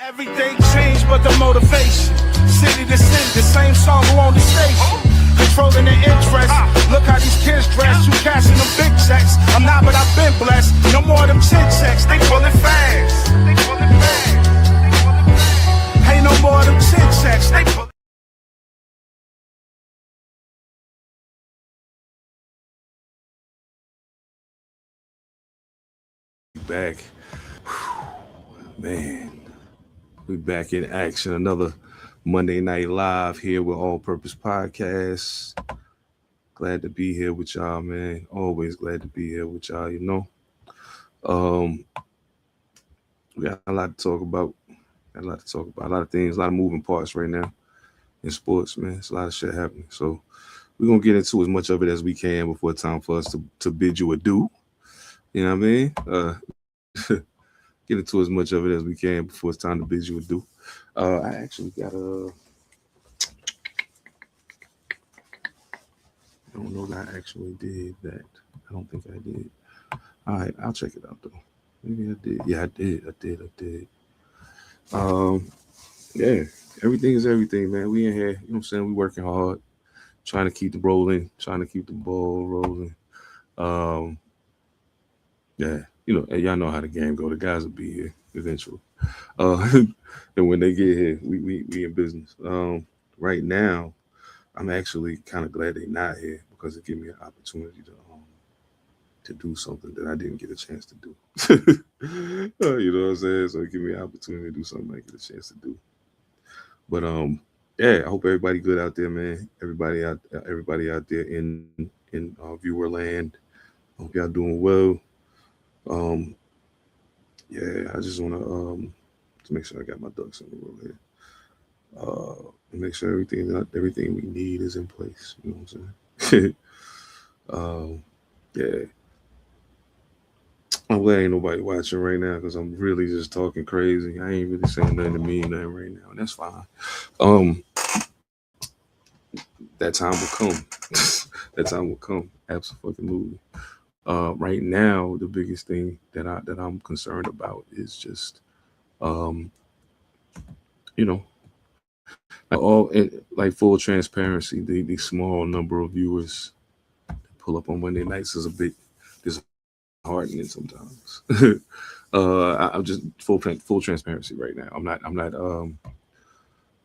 Everything changed but the motivation. City to city, the same song on the station. Controlling the interest. Look how these kids dress. You cashing them big checks. I'm not, but I've been blessed. No more of them chin checks. They pulling fast. Ain't no more of them chin checks. They pulling. Back. Man, we back in action. Another Monday night live here with All Purpose Podcast. Glad to be here with y'all, man. Always glad to be here with y'all, We got a lot to talk about. A lot of things, a lot of moving parts right now in sports, man. It's a lot of shit happening. So we're gonna get into as much of it as we can before it's time for us to bid you adieu. You know what I mean? Get into as much of it as we can before it's time to bid you adieu. I actually got a. I don't know that I actually did that. I don't think I did. All right, I'll check it out though. Maybe I did. Yeah, I did. Yeah, everything is everything, man. We in here, you know what I'm saying? We working hard, trying to keep the rolling, trying to keep the ball rolling. Yeah, and y'all know how the game go. The guys will be here eventually. And when they get here, we in business. Right now, I'm actually kind of glad they're not here because it gives me an opportunity to do something that I didn't get a chance to do. You know what I'm saying? So it gives me an opportunity to do something I get a chance to do. But yeah, I hope everybody good out there, man. Everybody out there in viewer land. Hope y'all doing well. Yeah, I just wanna to make sure I got my ducks in a row here. And make sure everything we need is in place. You know what I'm saying? Yeah. I'm glad ain't nobody watching right now because I'm really just talking crazy. I ain't really saying nothing to mean nothing right now, and that's fine. Um, that time will come. That time will come. Absolutely. Right now, the biggest thing that I'm concerned about is just, um, you know, like full transparency. The small number of viewers that pull up on Monday nights is a bit disheartening sometimes. I'm just full transparency right now. I'm not.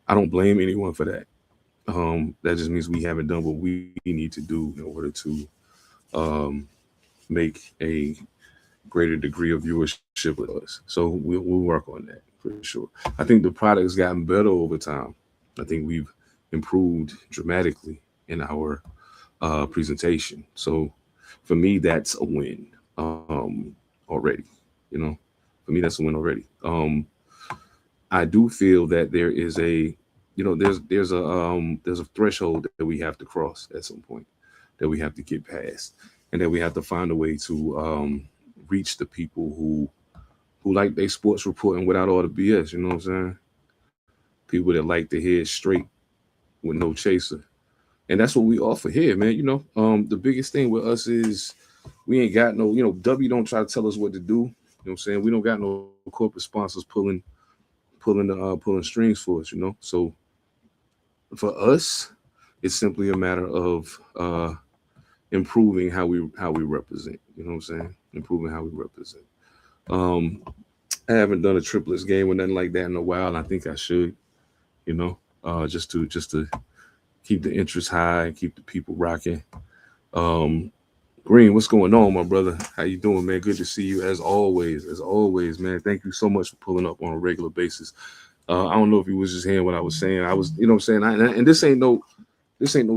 I don't blame anyone for that. That just means we haven't done what we need to do in order to um, make a greater degree of viewership with us. So we'll work on that for sure. I think the product's gotten better over time. I think we've improved dramatically in our presentation. So for me, that's a win already. You know, for me, that's a win already. I do feel that there is there's a threshold that we have to cross at some point, that we have to get past, and that we have to find a way to reach the people who like their sports reporting without all the BS. You know what I'm saying? People that like to hear it straight with no chaser, and that's what we offer here, man. The biggest thing with us is we ain't got no, W don't try to tell us what to do. You know what I'm saying? We don't got no corporate sponsors pulling strings for us. So for us, it's simply a matter of improving how we represent. You know what I'm saying? Improving how we represent. Um, I haven't done a triplets game or nothing like that in a while, and I think I should. You know, just to keep the interest high, keep the people rocking. Um, Green, what's going on, my brother? How you doing, man? Good to see you as always. As always, man. Thank you so much for pulling up on a regular basis. I don't know if you was just hearing what I was saying. I was, what I'm saying. And this ain't no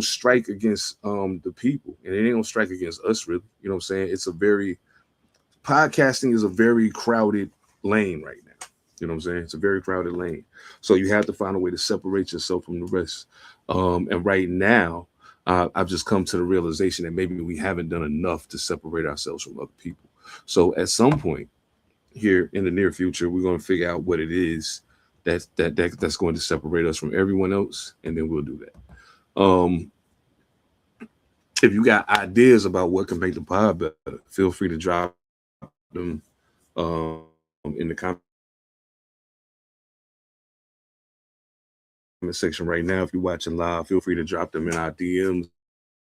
strike against the people, and it ain't no strike against us, really. You know what I'm saying? Podcasting is a very crowded lane right now. You know what I'm saying? It's a very crowded lane. So you have to find a way to separate yourself from the rest. And right now, I've just come to the realization that maybe we haven't done enough to separate ourselves from other people. So at some point here in the near future, we're going to figure out what it is that's going to separate us from everyone else, and then we'll do that. If you got ideas about what can make the pod better, feel free to drop them in the comment section right now. If you're watching live, feel free to drop them in our DMs,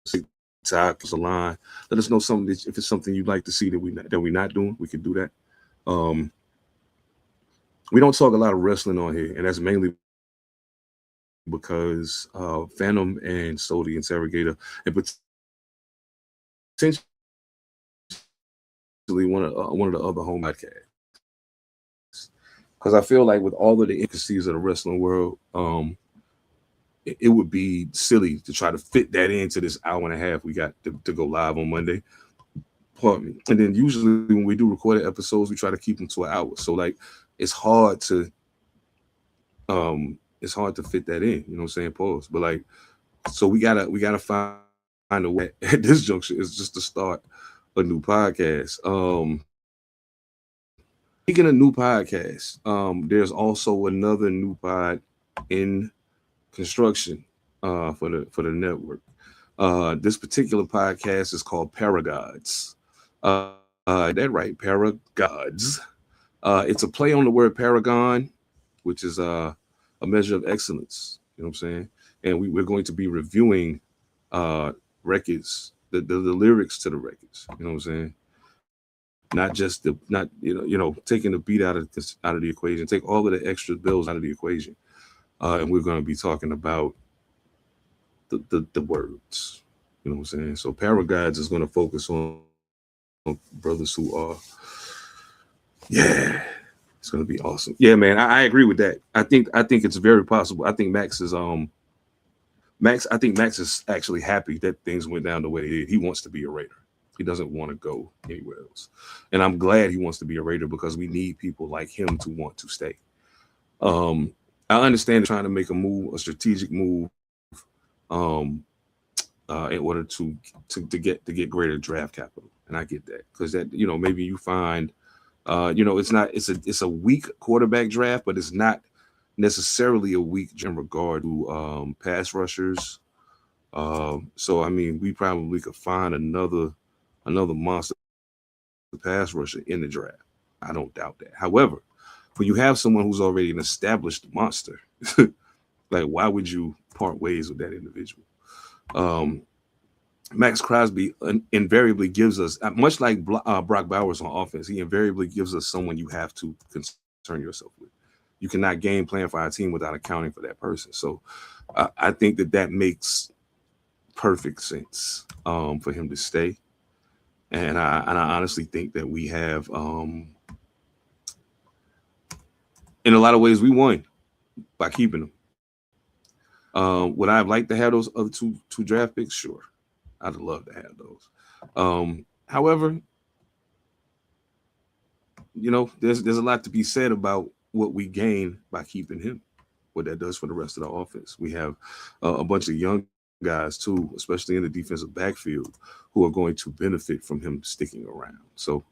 TikTok, us a line. Let us know something if it's something you'd like to see that we're not doing. We can do that. Um, we don't talk a lot of wrestling on here, and that's mainly because Phantom and Soul the Interrogator, and potentially one of the other home podcasts. Because I feel like with all of the intricacies of the wrestling world, it would be silly to try to fit that into this hour and a half we got to go live on Monday. Pardon me. And then usually when we do recorded episodes, we try to keep them to an hour. So like it's hard to fit that in. You know what I'm saying? Pause. But like, so we gotta find a way at this juncture is just to start a new podcast. Speaking of new podcasts, there's also another new pod in construction for the network. This particular podcast is called Paragods. That right, Paragods. It's a play on the word paragon, which is a measure of excellence. You know what I'm saying? And we're going to be reviewing records, the lyrics to the records. You know what I'm saying? Not just taking the beat out of the equation. Take all of the extra bills out of the equation, and we're going to be talking about the words. You know what I'm saying? So Paraguides is going to focus on brothers who are, yeah, it's going to be awesome. Yeah, man, I agree with that. I think it's very possible. I think Max. I think Max is actually happy that things went down the way they did. He wants to be a Raider. He doesn't want to go anywhere else, and I'm glad he wants to be a Raider because we need people like him to want to stay. Um, I understand trying to make a move, a strategic move, um, in order to get greater draft capital, and I get that because that maybe you find, it's a weak quarterback draft, but it's not necessarily a weak in regard to pass rushers. So I mean, we probably could find another monster pass rusher in the draft. I don't doubt that. However, when you have someone who's already an established monster, like why would you part ways with that individual? Um, Max Crosby invariably gives us, much like Brock Bowers on offense, he invariably gives us someone you have to concern yourself with. You cannot game plan for our team without accounting for that person. So I think that makes perfect sense for him to stay. And I honestly think that we have, in a lot of ways, we won by keeping them. Would I have liked to have those other two draft picks? Sure, I'd love to have those. However, there's a lot to be said about what we gain by keeping him, what that does for the rest of the offense. We have a bunch of young guys too, especially in the defensive backfield, who are going to benefit from him sticking around. So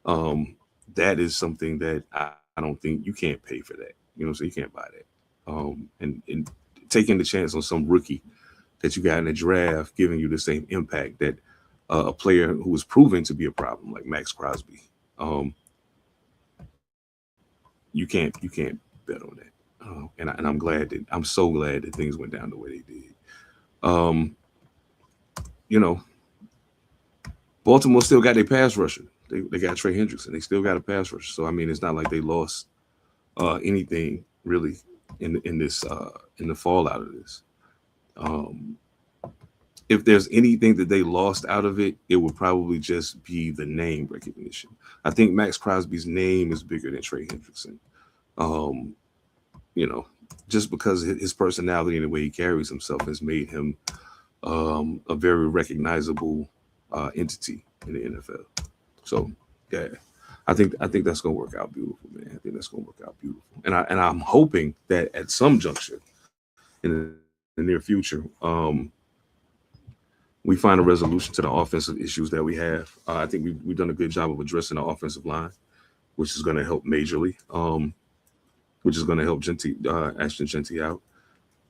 um, that is something that I don't think you can't pay for that. So you can't buy that. And taking the chance on some rookie that you got in the draft giving you the same impact that a player who was proven to be a problem like Max Crosby. Um, you can't bet on that. And I'm so glad that things went down the way they did. Um, you know, Baltimore still got their pass rusher. They got Trey Hendrickson. They still got a pass rusher. So I mean, it's not like they lost anything really in this in the fallout of this. Um, if there's anything that they lost out of it, it would probably just be the name recognition. I think Max Crosby's name is bigger than Trey Hendrickson. Um, you know, just because his personality and the way he carries himself has made him a very recognizable entity in the NFL. So yeah, I think that's gonna work out beautiful, man. I think that's gonna work out beautiful, and I'm hoping that at some juncture in the near future, we find a resolution to the offensive issues that we have. I think we've done a good job of addressing the offensive line, which is going to help majorly, which is going to help Ashton Genty out.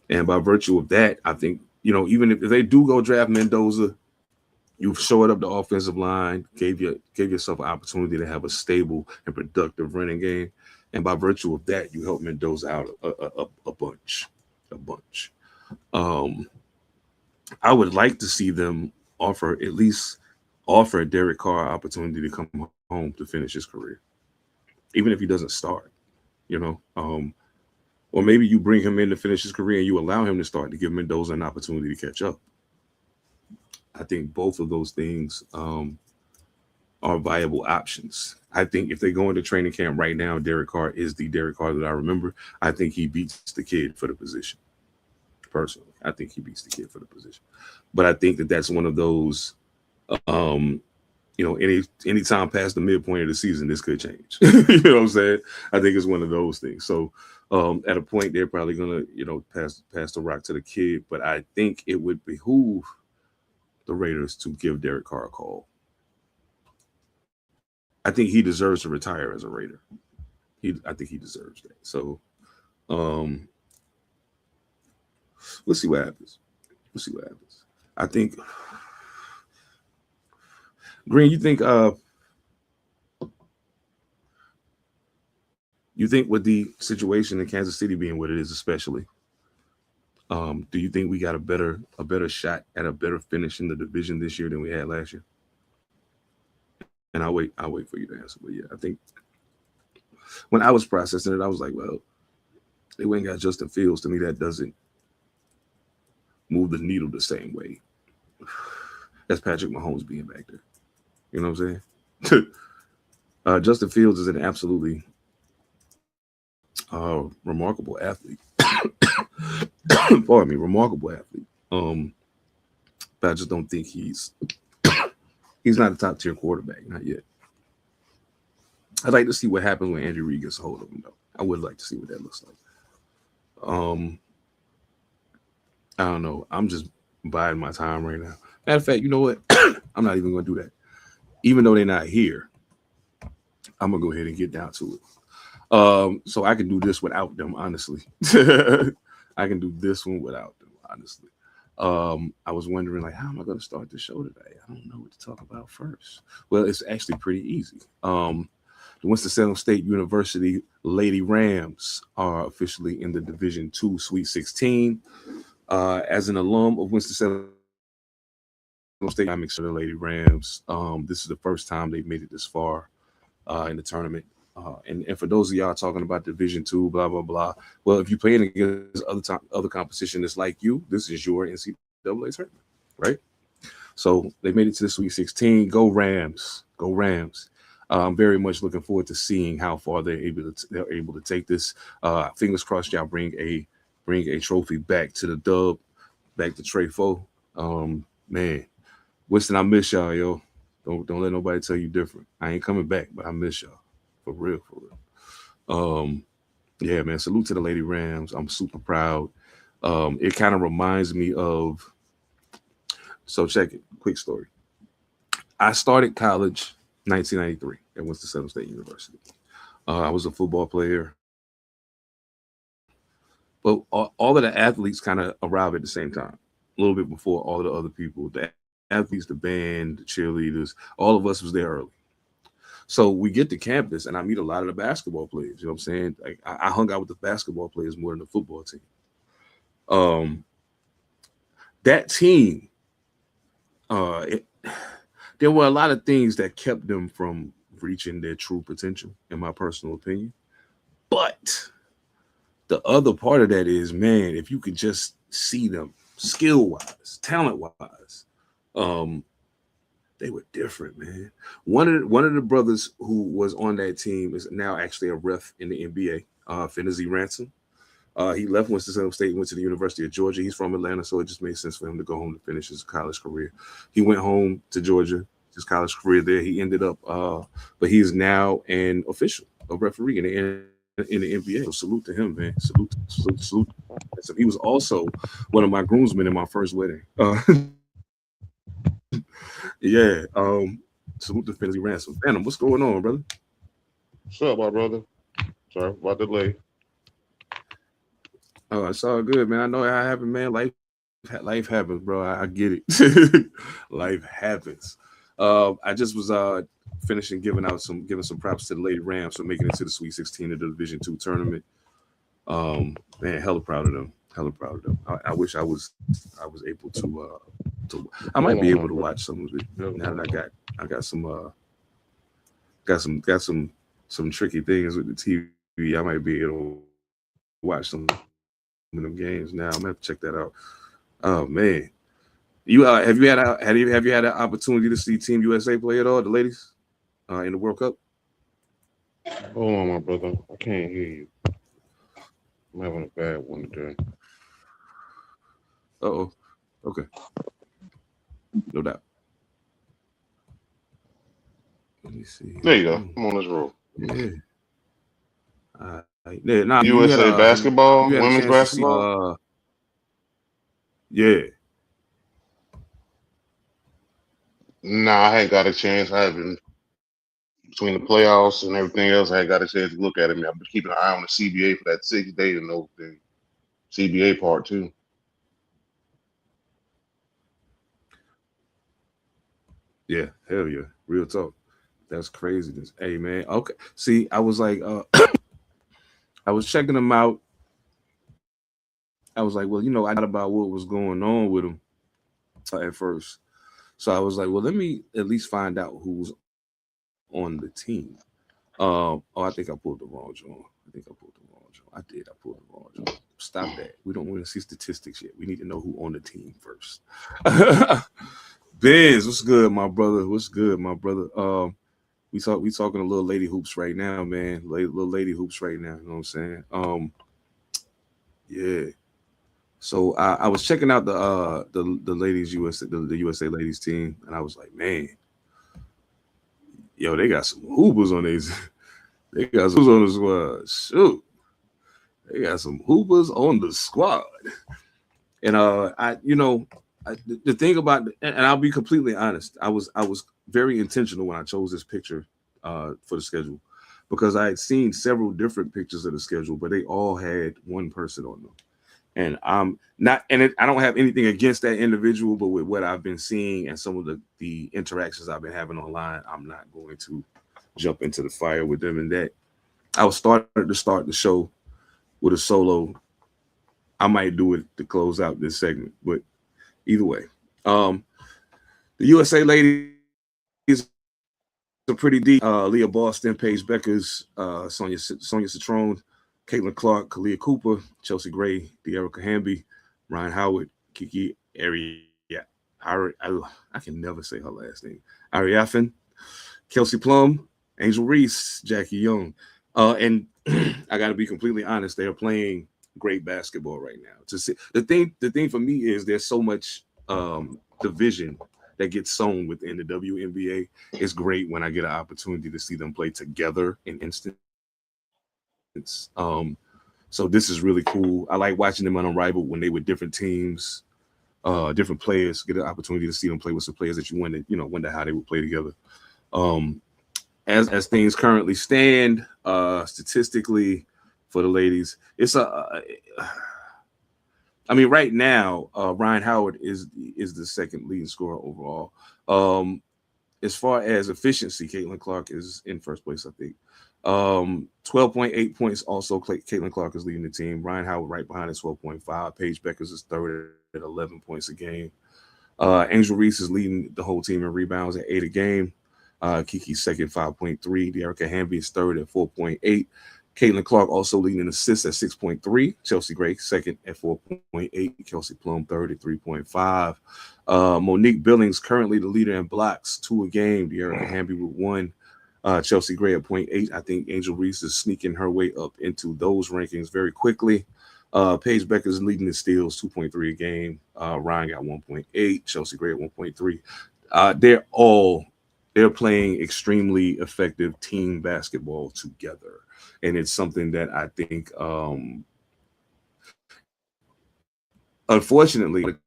And by virtue of that, I think, even if they do go draft Mendoza, you've shored up the offensive line, gave yourself an opportunity to have a stable and productive running game. And by virtue of that, you help Mendoza out a bunch. a bunch. Um, I would like to see them offer at least offer Derek Carr an opportunity to come home to finish his career, even if he doesn't start. You know, or maybe you bring him in to finish his career and you allow him to start to give Mendoza an opportunity to catch up. I think both of those things are viable options. I think if they go into training camp right now, Derek Carr is the Derek Carr that I remember. I think he beats the kid for the position. Personally, I think he beats the kid for the position. But I think that that's one of those. Um, any time past the midpoint of the season, this could change. You know what I'm saying? I think it's one of those things. So at a point, they're probably gonna, pass the rock to the kid. But I think it would behoove the Raiders to give Derek Carr a call. I think he deserves to retire as a Raider. I think he deserves that. So um, we'll see what happens. We'll see what happens. I think Green. You think with the situation in Kansas City being what it is, especially, do you think we got a better shot at a better finish in the division this year than we had last year? And I'll wait for you to answer. But yeah, I think when I was processing it, I was like, well, they went and got Justin Fields. To me, that doesn't move the needle the same way as Patrick Mahomes being back there. You know what I'm saying? Justin Fields is an absolutely remarkable athlete. Pardon me, remarkable athlete. But I just don't think he's not a top tier quarterback, not yet. I'd like to see what happens when Andrew Reid gets a hold of him, though. I would like to see what that looks like. I don't know. I'm just biding my time right now. Matter of fact, you know what? I'm not even going to do that. Even though they're not here, I'm gonna go ahead and get down to it. So I can do this without them, honestly. I can do this one without them, honestly. I was wondering, like, how am I going to start the show today? I don't know what to talk about first. Well, it's actually pretty easy. The Winston-Salem State University Lady Rams are officially in the Division II Sweet 16. As an alum of Winston-Salem State, I'm excited for the Lady Rams. This is the first time they've made it this far in the tournament. And for those of y'all talking about Division II, blah blah blah. Well, if you're playing against other competition that's like you, this is your NCAA tournament, right? So they made it to the Sweet 16. Go Rams! Go Rams! I'm very much looking forward to seeing how far they're able to take this. Fingers crossed, y'all bring a trophy back to the dub, back to Trey Foe. Man, Winston, I miss y'all, yo. Don't let nobody tell you different. I ain't coming back, but I miss y'all. For real, for real. Yeah, man. Salute to the Lady Rams. I'm super proud. It kind of reminds me of. So check it. Quick story. I started college 1993 at Winston-Salem State University. I was a football player, but all of the athletes kind of arrived at the same time, a little bit before all of the other people. The athletes, the band, the cheerleaders, all of us was there early. So we get to campus, and I meet a lot of the basketball players. You know what I'm saying? Like I hung out with the basketball players more than the football team. That team, there were a lot of things that kept them from reaching their true potential, in my personal opinion. But the other part of that is, man, if you could just see them skill-wise, talent-wise, they were different, man. One of the brothers who was on that team is now actually a ref in the NBA, Finney Ransom. He left Winston-Salem State and went to the University of Georgia. He's from Atlanta, so it just made sense for him to go home to finish his college career. He went home to Georgia, his college career there. He ended up, but he is now an official, a referee in the NBA. So salute to him, man. Salute. So he was also one of my groomsmen in my first wedding. Yeah. Salute to Finney Ransom. Phantom, what's going on, brother? What's up, my brother? Sorry about the delay. Oh, it's all good, man. I know how it happened, man. Life happens, bro. I get it. Life happens. I just was finishing giving some props to the Lady Rams for making it to the Sweet 16 of the Division II tournament. Man, hella proud of them. hella proud of them. I wish I was able to I might be able to watch some of it now that I got some some tricky things with the TV. I might be able to watch some of them games now. I'm gonna have to check that out. Oh man, you have you had an opportunity to see Team USA play at all, the ladies, in the World Cup? Hold on, my brother. I can't hear you. I'm having a bad one today. Oh, okay, no doubt. Let me see. There you go. I'm on this roll. Yeah. Yeah, nah, USA you basketball, had a women's chance to see basketball. yeah. Nah, I ain't got a chance. I haven't between the playoffs and everything else. I ain't got a chance to look at it. I've been keeping an eye on the CBA for that 6 day and the CBA part too. Yeah, hell yeah. Real talk. That's craziness. Hey man. Okay. See, I was like I was checking them out. I was like, well, I thought about what was going on with them at first. So I was like, well, let me at least find out who was on the team. Oh, I think I pulled the wrong joint. I think I pulled the wrong joint. I did. I pulled the wrong joint. Stop that. We don't want to see statistics yet. We need to know who on the team first. Biz, what's good, my brother? What's good, my brother? We talking a little lady hoops right now, man. Little lady hoops right now. You know what I'm saying? Yeah. So I was checking out the ladies USA the USA ladies team, and I was like, man, yo, they got some hoopers on these. They got some hoopers on the squad. Shoot, they got some hoopers on the squad. And the thing about and I'll be completely honest, I was very intentional when I chose this picture for the schedule because I had seen several different pictures of the schedule, but they all had one person on them. And I'm not, I don't have anything against that individual, but with what I've been seeing and some of the interactions I've been having online, I'm not going to jump into the fire with them. And that I was started to start the show with a solo. I might do it to close out this segment, but either way, the USA ladies are pretty deep. Leah Boston, Paige Beckers, Sonia Citrone, Caitlin Clark, Kalia Cooper, Chelsea Gray, De'Erica Hamby, Ryan Howard, Kiki I can never say her last name. Ariafin, Kelsey Plum, Angel Reese, Jackie Young. And I got to be completely honest, they are playing great basketball right now. To see the thing for me is there's so much division that gets sown within the WNBA. It's great when I get an opportunity to see them play together in instance. So this is really cool. I like watching them unrivaled when they were different teams, different players. Get an opportunity to see them play with some players that you wonder how they would play together. Um, as things currently stand, statistically for the ladies, it's I mean, right now, Ryan Howard is the second leading scorer overall. Um, as far as efficiency, Caitlin Clark is in first place, I think. 12.8 points. Also, Caitlin Clark is leading the team. Ryan Howard right behind at 12.5. Paige Beckers is third at 11 points a game. Angel Reese is leading the whole team in rebounds at 8 a game. Kiki second, 5.3. De'Erica Hamby is third at 4.8. Caitlin Clark also leading in assists at 6.3. Chelsea Gray second at 4.8. Kelsey Plum third at 3.5. Monique Billings currently the leader in blocks, 2 a game. De'Erica Hamby with 1. Chelsea Gray at 0.8. I think Angel Reese is sneaking her way up into those rankings very quickly. Paige Becker is leading the steals, 2.3 a game. Ryan got 1.8. Chelsea Gray at 1.3. They're playing extremely effective team basketball together. And it's something that I think, unfortunately, the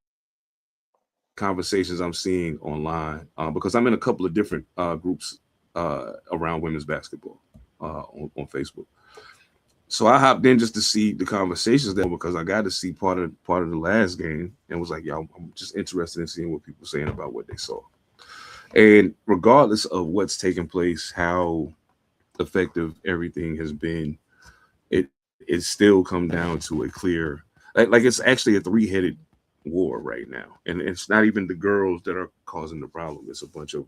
conversations I'm seeing online, because I'm in a couple of different groups around women's basketball on Facebook. So I hopped in just to see the conversations there because I got to see part of the last game and was like, yeah, I'm just interested in seeing what people are saying about what they saw. And regardless of what's taking place, how effective everything has been, it still come down to a clear. Like it's actually a three-headed war right now, and it's not even the girls that are causing the problem. It's a bunch of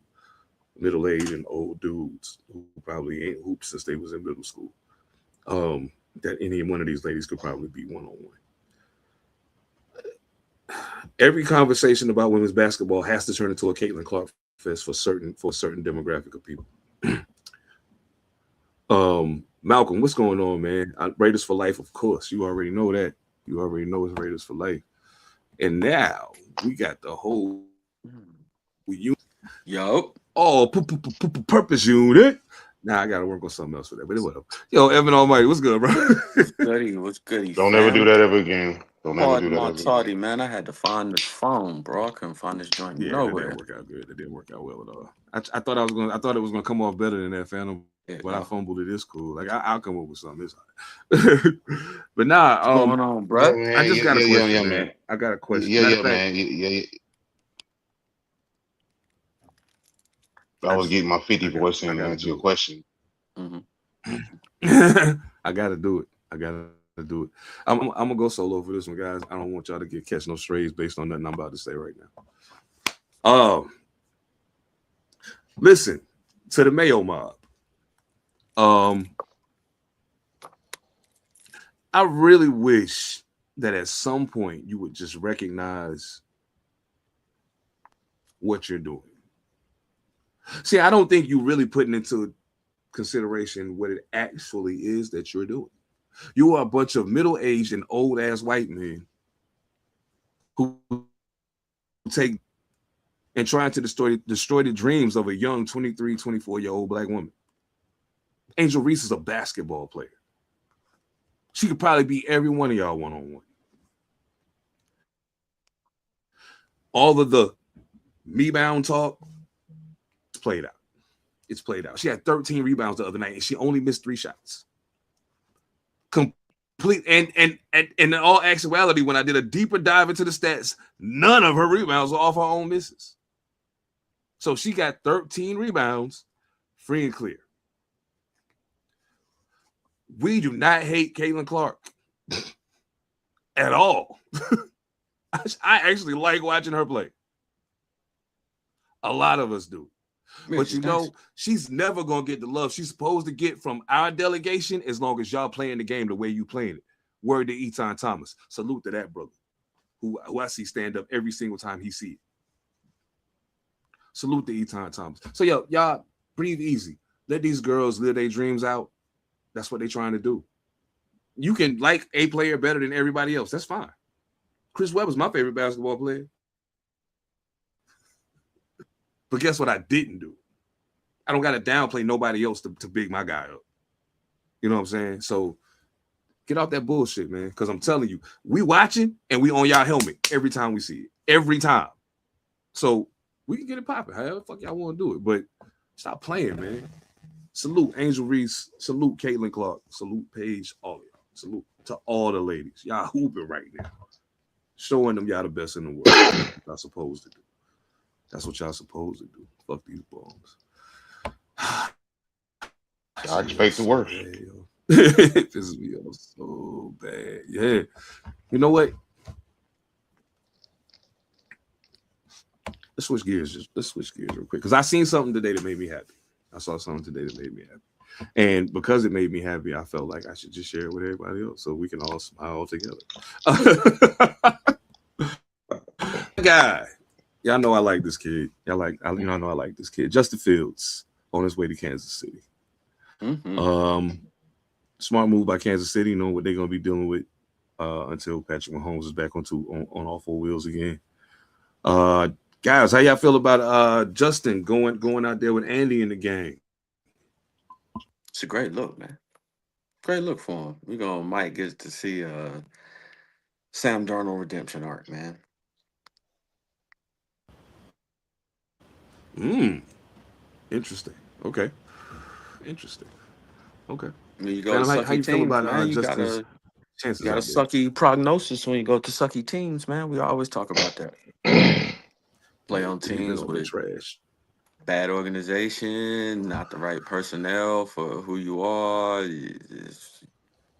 middle-aged and old dudes who probably ain't hooped since they was in middle school. That any one of these ladies could probably be one-on-one. Every conversation about women's basketball has to turn into a Caitlin Clark fest for a certain demographic of people. Malcolm, what's going on, man? Raiders for life, of course. You already know that. You already know it's Raiders for life. And now we got the whole Yo. Purpose unit. Now I gotta work on something else for that, but whatever. Yo, Evan Almighty, what's good, bro? What's goody? Don't ever do that ever again. Don't ever do Pardon that my ever tardy, again. man. I had to find this phone, bro. I couldn't find this joint Yeah, that nowhere. didn't work out good. That didn't work out well at all. I thought it was gonna come off better than that, Phantom. But I fumbled it. It's cool. Like I'll come up with something. It's all right. But nah, What's going on, bro? Yeah, man. I just got a question, yeah, man. I got a question. Yeah, Matter yeah, of fact, man. Yeah. I was getting my 50 voice in to answer your question. I gotta do it. I gotta do it. I'm gonna go solo for this one, guys. I don't want y'all to catch no strays based on nothing I'm about to say right now. Listen to the Mayo mob. I really wish that at some point you would just recognize what you're doing. See, I don't think you're really putting into consideration what it actually is that you're doing. You are a bunch of middle-aged and old-ass white men who take and trying to destroy the dreams of a young 23, 24-year-old black woman. Angel Reese is a basketball player. She could probably beat every one of y'all one-on-one. All of the me-bound talk, it's played out. It's played out. She had 13 rebounds the other night, and she only missed 3 shots. Complete and in all actuality, when I did a deeper dive into the stats, none of her rebounds were off her own misses. So she got 13 rebounds, free and clear. We do not hate Caitlin Clark at all. I actually like watching her play. A lot of us do. But you know, she's never going to get the love she's supposed to get from our delegation as long as y'all playing the game the way you playing it. Word to Eton Thomas. Salute to that brother who I see stand up every single time he see it. Salute to Eton Thomas. So, y'all breathe easy. Let these girls live their dreams out. That's what they're trying to do. You can like a player better than everybody else. That's fine. Chris Webber's my favorite basketball player. But guess what I didn't do? I don't got to downplay nobody else to big my guy up. You know what I'm saying? So get off that bullshit, man. Because I'm telling you, we watching and we on y'all helmet every time we see it. Every time. So we can get it popping. However the fuck y'all want to do it. But stop playing, man. Salute Angel Reese. Salute Caitlin Clark. Salute Paige. All of y'all. Salute to all the ladies. Y'all hooping right now. Showing them y'all the best in the world. That's what y'all supposed to do. That's what y'all supposed to do. Fuck these bombs. I expect the worst. It pisses me off so bad. Yeah. You know what? Let's switch gears real quick. Because I seen something today that made me happy. I saw something today that made me happy. And because it made me happy, I felt like I should just share it with everybody else so we can all smile together. Guy. Y'all know I like this kid. I know I like this kid. Justin Fields on his way to Kansas City. Smart move by Kansas City, knowing what they're gonna be dealing with until Patrick Mahomes is back on all 4 wheels again. Guys, how y'all feel about Justin going out there with Andy in the gang? It's a great look, man. Great look for him. Mike gets to see Sam Darnold redemption arc, man. Interesting. Okay. Interesting. Okay. When you go to sucky how you teams, feel about man, Justin's chances? You got a sucky prognosis when you go to sucky teams, man. We always talk about that. Play on teams with trash. Bad organization, not the right personnel for who you are.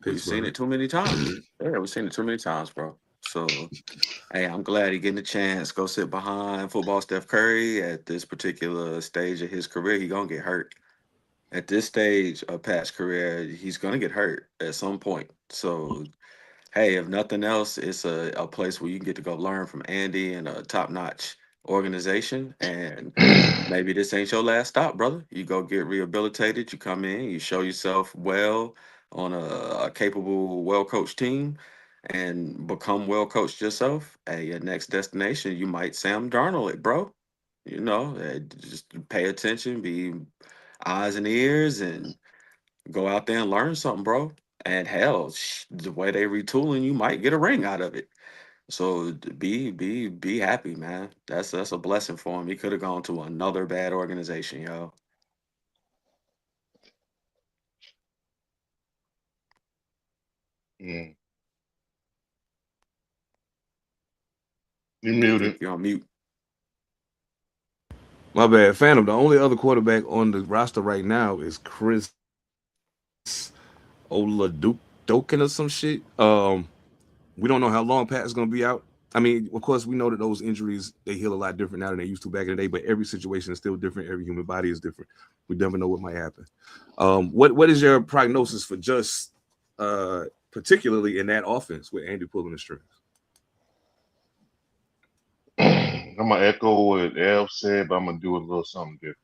We've seen Pittsburgh. it too many times. Yeah, we've seen it too many times, bro. So, hey, I'm glad he getting a chance. Go sit behind football Steph Curry at this particular stage of his career. He gonna get hurt. At this stage of Pat's career, he's gonna get hurt at some point. So hey, if nothing else, it's a place where you can get to go learn from Andy and a top notch organization. And maybe this ain't your last stop, brother. You go get rehabilitated, you come in, you show yourself well on a capable, well coached team and become well coached yourself. At your next destination, you might Sam Darnold it, bro. Just pay attention, be eyes and ears, and go out there and learn something, bro. And hell, the way they retooling, you might get a ring out of it. So be happy, man. That's a blessing for him. He could have gone to another bad organization, yo. Mm. You I think muted. you're on mute. My bad, Phantom. The only other quarterback on the roster right now is Chris Oladudokin or some shit. We don't know how long Pat's gonna be out. I mean, of course, we know that those injuries they heal a lot different now than they used to back in the day. But every situation is still different. Every human body is different. We never know what might happen. What is your prognosis for just particularly in that offense with Andy pulling the strings? I'm gonna echo what Elf said, but I'm gonna do a little something different.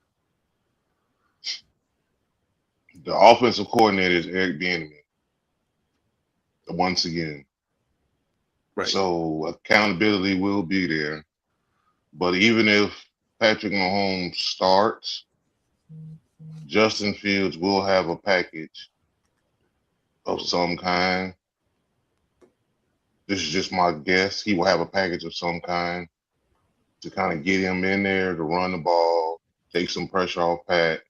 The offensive coordinator is Eric Bieniemy once again, Right. so accountability will be there. But even if Patrick Mahomes starts, Justin Fields will have a package of some kind. This is just my guess. He will have a package of some kind to kind of get him in there to run the ball, take some pressure off Pat.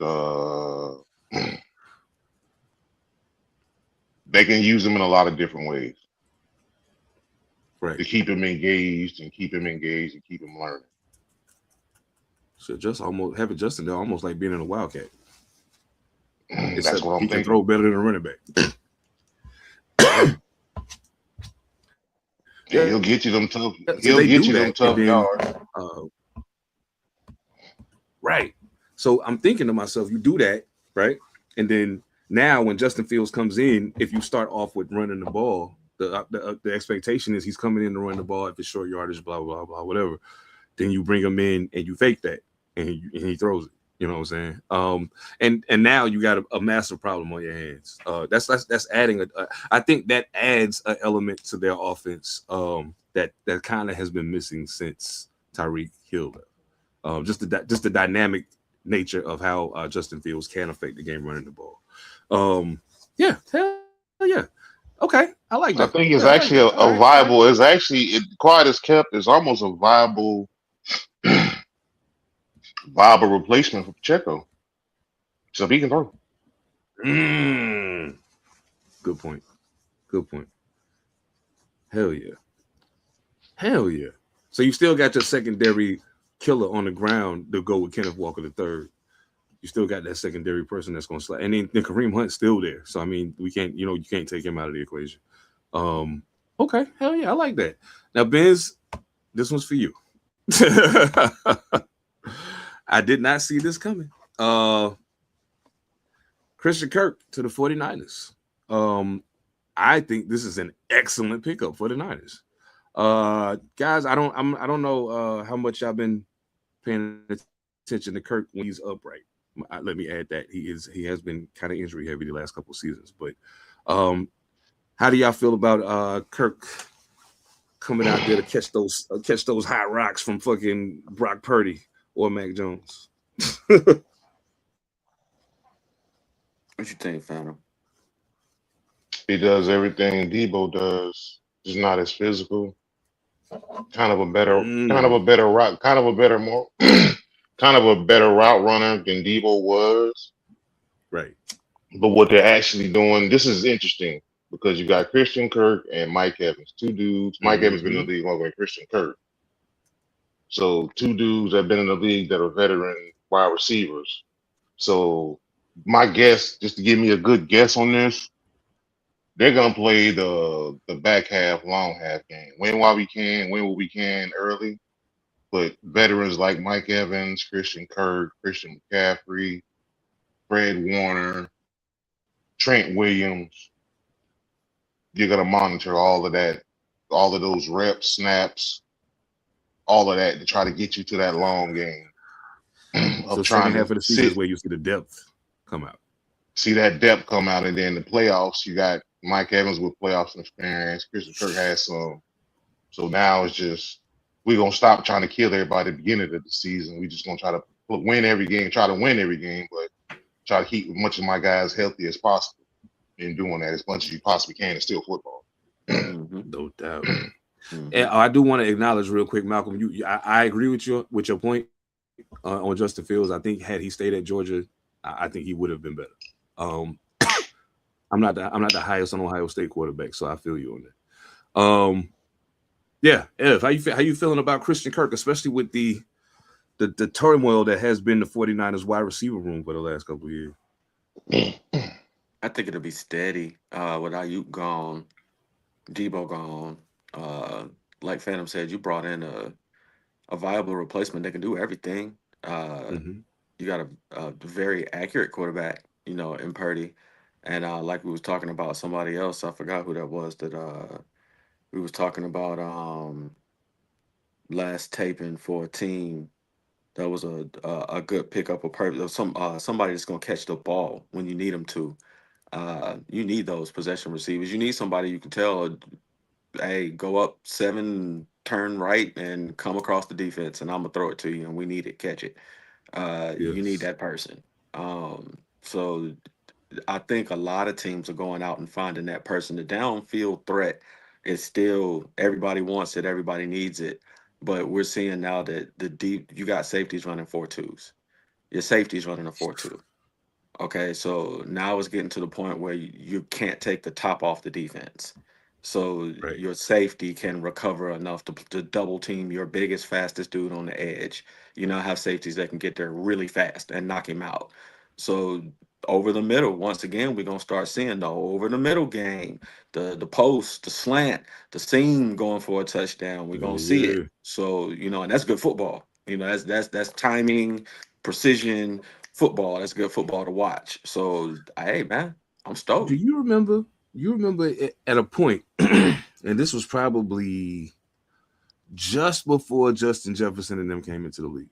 Uh, they can use him in a lot of different ways Right. to keep him engaged and keep him engaged and keep him learning. So just almost having Justin there almost like being in a wildcat. That's Except what I'm he can thinking. throw better than a running back. Yeah, he'll get you them tough. So He'll they get do you them that, tough and then yards. Right. So I'm thinking to myself, you do that, right? And then now when Justin Fields comes in, if you start off with running the ball, the expectation is he's coming in to run the ball if it's short yardage, blah, blah, blah, whatever. Then you bring him in and you fake that and he throws it. You know what I'm saying? And now you got a massive problem on your hands. That's adding I think that adds an element to their offense that kind of has been missing since Tyreek Hill left. Just the dynamic nature of how Justin Fields can affect the game running the ball. Yeah, hell yeah. Okay, I like I that. think it's I like actually that. a viable. It's actually quiet as kept. Is almost a viable, viable replacement for Pacheco. So he can throw. Mm, good point. Good point. Hell yeah. Hell yeah. So you still got your secondary killer on the ground to go with Kenneth Walker the third. You still got that secondary person that's going to slide, and then Kareem Hunt's still there. So I mean, you can't take him out of the equation. Okay, hell yeah, I like that. Now, Benz, this one's for you. I did not see this coming. Christian Kirk to the 49ers. I think this is an excellent pickup for the Niners. Guys, I don't know how much y'all been paying attention to Kirk when he's upright. Let me add that he has been kind of injury heavy the last couple of seasons. But how do y'all feel about Kirk coming out there to catch those hot rocks from fucking Brock Purdy or Mac Jones? What you think, Phantom? He does everything Debo does. He's not as physical. Kind of a better route. Kind of a better more. Kind of a better route runner than Debo was. Right. But what they're actually doing, this is interesting because you got Christian Kirk and Mike Evans, two dudes. Mike Evans been in the league longer than Christian Kirk. So two dudes that have been in the league that are veteran wide receivers. So My guess, just to give me a good guess on this, they're gonna play the back half, long half game. Win while we can, win what we can early. But veterans like Mike Evans, Christian Kirk, Christian McCaffrey, Fred Warner, Trent Williams, you're gonna monitor all of that, all of those reps, snaps, all of that to try to get you to that long game So of second trying half to of the season is where you see the depth come out. see that depth come out, and then the playoffs. You got Mike Evans with playoffs experience. Christian Kirk has some. So now it's just we're gonna stop trying to kill everybody at the beginning of the season. We just gonna try to win every game, try to win every game, but try to keep as much of my guys healthy as possible in doing that as much as you possibly can. It's still football. Mm-hmm. No doubt. Mm-hmm. And I do want to acknowledge real quick, Malcolm. I agree with your point on Justin Fields. I think had he stayed at Georgia, I think he would have been better. I'm not the highest on Ohio State quarterback, so I feel you on that. Yeah, Ev, how you feeling about Christian Kirk, especially with the turmoil that has been the 49ers wide receiver room for the last couple of years? I think it'll be steady. With Ayuk gone, Debo gone. Like Phantom said, you brought in a viable replacement that can do everything. Mm-hmm. You got a very accurate quarterback, in Purdy. And like we was talking about somebody else, I forgot who that was that we was talking about last taping for a team that was a good pickup of Purdy. Somebody that's gonna catch the ball when you need them to. You need those possession receivers. You need somebody you can tell, hey, go up 7, turn right, and come across the defense, and I'm gonna throw it to you, and we need it, catch it. You need Yes. that person. So I think a lot of teams are going out and finding that person. The downfield threat is still everybody wants it, everybody needs it, but we're seeing now that the deep you got safeties running 4.2s. Your safety's running a 4.2. Okay, so now it's getting to the point where you can't take the top off the defense. So Right. your safety can recover enough to double team your biggest, fastest dude on the edge. You now have safeties that can get there really fast and knock him out. So over the middle, once again, we're gonna start seeing the over the middle game, the post, the slant, the seam going for a touchdown. We're gonna see it. Yeah. So and that's good football. That's timing, precision football. That's good football to watch. So, hey, man, I'm Do stoked. you remember? You remember at a point, and this was probably just before Justin Jefferson and them came into the league.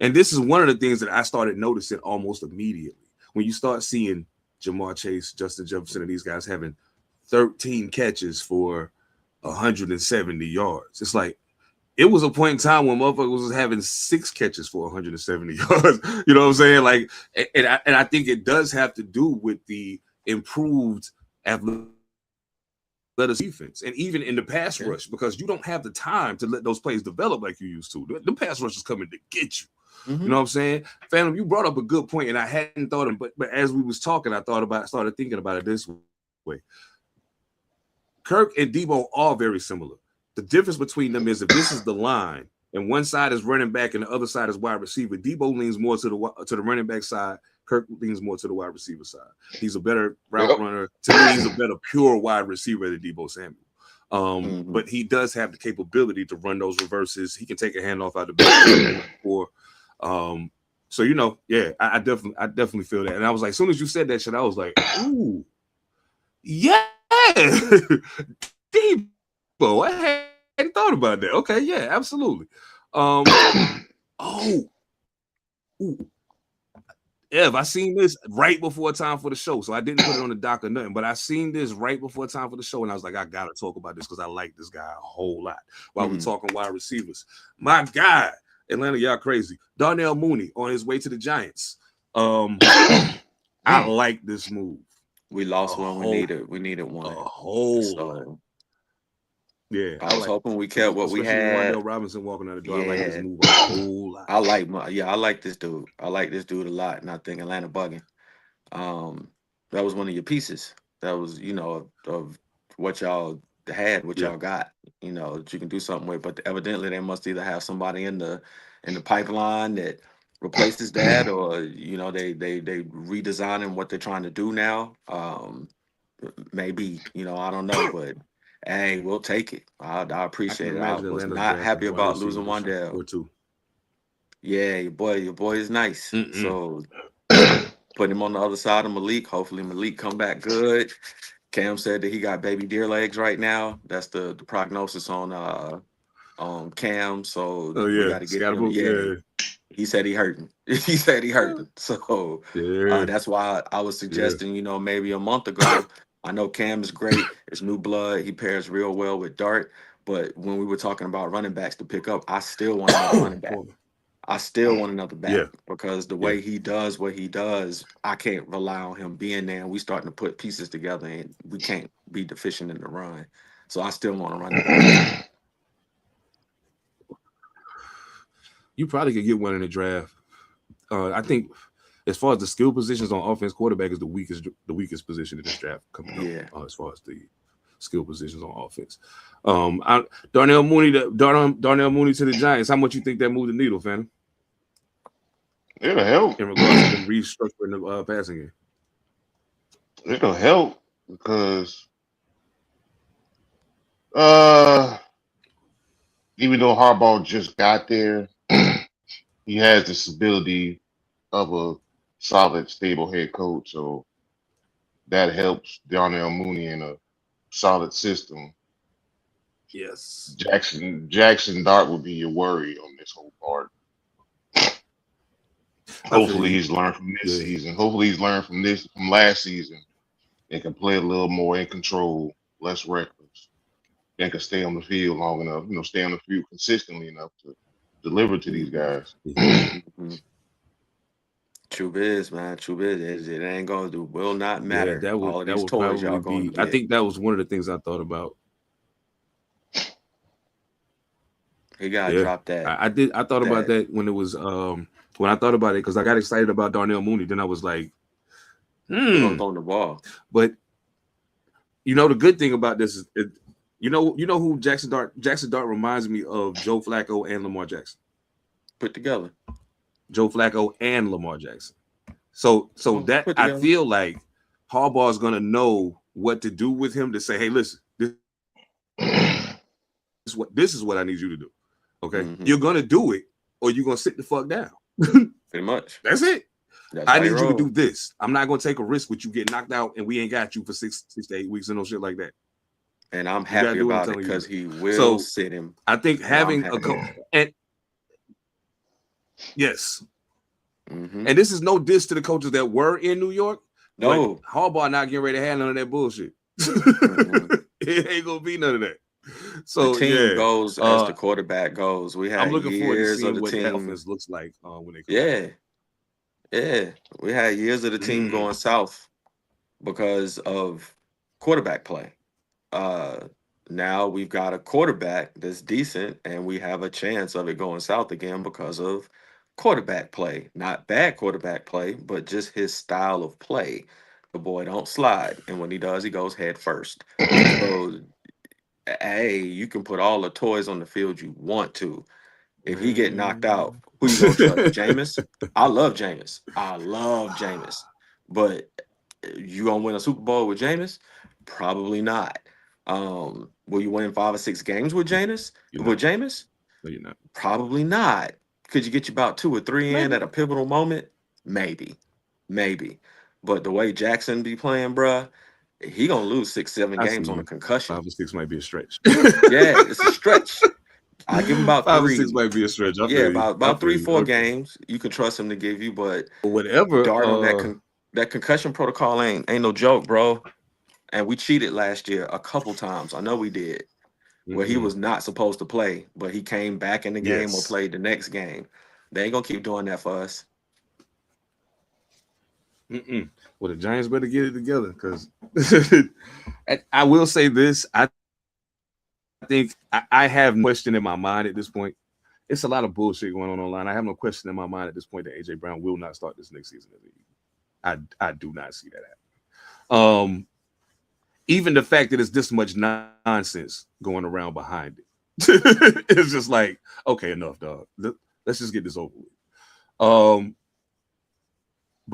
And this is one of the things that I started noticing almost immediately. When you start seeing Jamar Chase, Justin Jefferson, and these guys having 13 catches for 170 yards. It's like it was a point in time when motherfuckers was having 6 catches for 170 yards. You know what I'm saying? Like, and I think it does have to do with the improved athleticism defense, and even in the pass rush, because you don't have the time to let those plays develop like you used to. The pass rush is coming to get you. You know what I'm saying? Phantom, you brought up a good point, and I hadn't thought of, but as we was talking, started thinking about it this way. Kirk and Debo are very similar. The difference between them is if this is the line and one side is running back and the other side is wide receiver, Debo leans more to the running back side. Kirk leans more to the wide receiver side. He's a better route runner. To me, he's a better pure wide receiver than Debo Samuel. But he does have the capability to run those reverses. He can take a handoff out the back for. So yeah, I definitely feel that. And I was like, as soon as you said that shit, I was like, ooh, yeah, Debo. I hadn't thought about that. Okay, yeah, absolutely. Ev, I seen this right before time for the show, so I didn't put it on the doc or nothing. But I seen this right before time for the show, and I was like, I gotta talk about this because I like this guy a whole lot. While we're talking wide receivers, my guy, Atlanta, y'all crazy. Darnell Mooney on his way to the Giants. I like this move. We lost one. We needed one. A whole lot. Yeah, I was hoping we kept what we had. Wandale Robinson walking out the door. I like this move a whole lot. I like this dude. I like this dude a lot, and I think Atlanta bugging. That was one of your pieces. That was of what y'all had, what y'all got. That you can do something with. But evidently, they must either have somebody in the pipeline that replace his dad, or you know they redesigning what they're trying to do now. Maybe, you know, I don't know, but hey, we'll take it. I I can appreciate it. I imagine was Atlanta's not drafting happy wide about receiver losing this year Wandell. or two. Yeah, your boy is nice. Mm-mm. So put him on the other side of Malik. Hopefully Malik come back good. Cam said that he got baby deer legs right now. That's the prognosis on Cam. So Oh we yeah, got to get him. Scatterbook. Yeah, Yeah, he said he hurting. He said he hurting. So yeah, that's why I was yeah. suggesting, you know, maybe a month ago. I know Cam is great. It's new blood. He pairs real well with Dart. But when we were talking about running backs to pick up, I still want another running back. I still want another back Yeah, because the yeah. way he does what he does, I can't rely on him being there. And we starting to put pieces together, and we can't be deficient in the run. So I still want a running back. You probably could get one in the draft. I think as far as the skill positions on offense, quarterback is the weakest position in this draft coming up. Yeah. As far as the skill positions on offense, Darnell Mooney to the Giants. How much you think that moved the needle, Phantom? It'll help. In regards to them restructuring the passing game. It'll help because even though Harbaugh just got there, he has the stability of a solid, stable head coach. So that helps Darnell Mooney in a solid system. Yes. Jackson Dart would be your worry on this whole part. Hopefully he's learned from this season. Hopefully he's learned from last season and can play a little more in control, less reckless, and can stay on the field long enough, stay on the field consistently enough to deliver to these guys. Mm-hmm. True biz, man. True biz. It ain't gonna do. Will not matter. Yeah, that would toys y'all probably be. get. I think that was one of the things I thought about. He got to drop that. I did. I thought about that when it was when I thought about it because I got excited about Darnell Mooney. Then I was like, We're throwing the ball. But you know the good thing about this is, you know who Jackson Dart reminds me of Joe Flacco and Lamar Jackson. Put together. Joe Flacco and Lamar Jackson. So that I feel like Harbaugh is gonna know what to do with him to say, hey, listen, this is what I need you to do. Okay, you're gonna do it, or you're gonna sit the fuck down. Pretty much. That's it. I need you to do this. I'm not gonna take a risk with you getting knocked out, and we ain't got you for 6 to 8 weeks and no shit like that. And I'm happy about it because he will sit him. I think having a coach and yes. Mm-hmm. And this is no diss to the coaches that were in New York. No, Harbaugh not getting ready to have none of that bullshit. It ain't gonna be none of that. So the team goes as the quarterback goes. We had I'm looking forward to seeing of the what team. the offense looks like when they come back. Yeah. We had years of the team going south because of quarterback play. Now we've got a quarterback that's decent, and we have a chance of it going south again because of quarterback play. Not bad quarterback play, but just his style of play. The boy don't slide, and when he does, he goes head first. So, hey, you can put all the toys on the field you want to. If he get knocked out, who you gonna trust? Jameis? I love Jameis. But you gonna win a Super Bowl with Jameis? Probably not. Will you win 5 or 6 games with Jameis? No, you're not. Probably not. Could you get you about 2 or 3 in at a pivotal moment? Maybe. But the way Jackson be playing, bruh, he gonna lose 6, 7 games on a concussion. 5 or 6 might be a stretch. Yeah, it's a stretch. I give him about 5 3. or 6 might be a stretch. About 3, 4 games you can trust him to give you, but whatever. Dart on that concussion protocol ain't no joke, bro. And we cheated last year a couple times. I know we did. Where he was not supposed to play, but he came back in the game or played the next game. They ain't gonna keep doing that for us. Well, the Giants better get it together because I will say this. I think I have no question in my mind at this point. It's a lot of bullshit going on online. I have no question in my mind at this point that AJ Brown will not start this next season. I do not see that happen. Even the fact that it's this much nonsense going around behind it, it's just like, okay, enough, dog. Let's just get this over with. But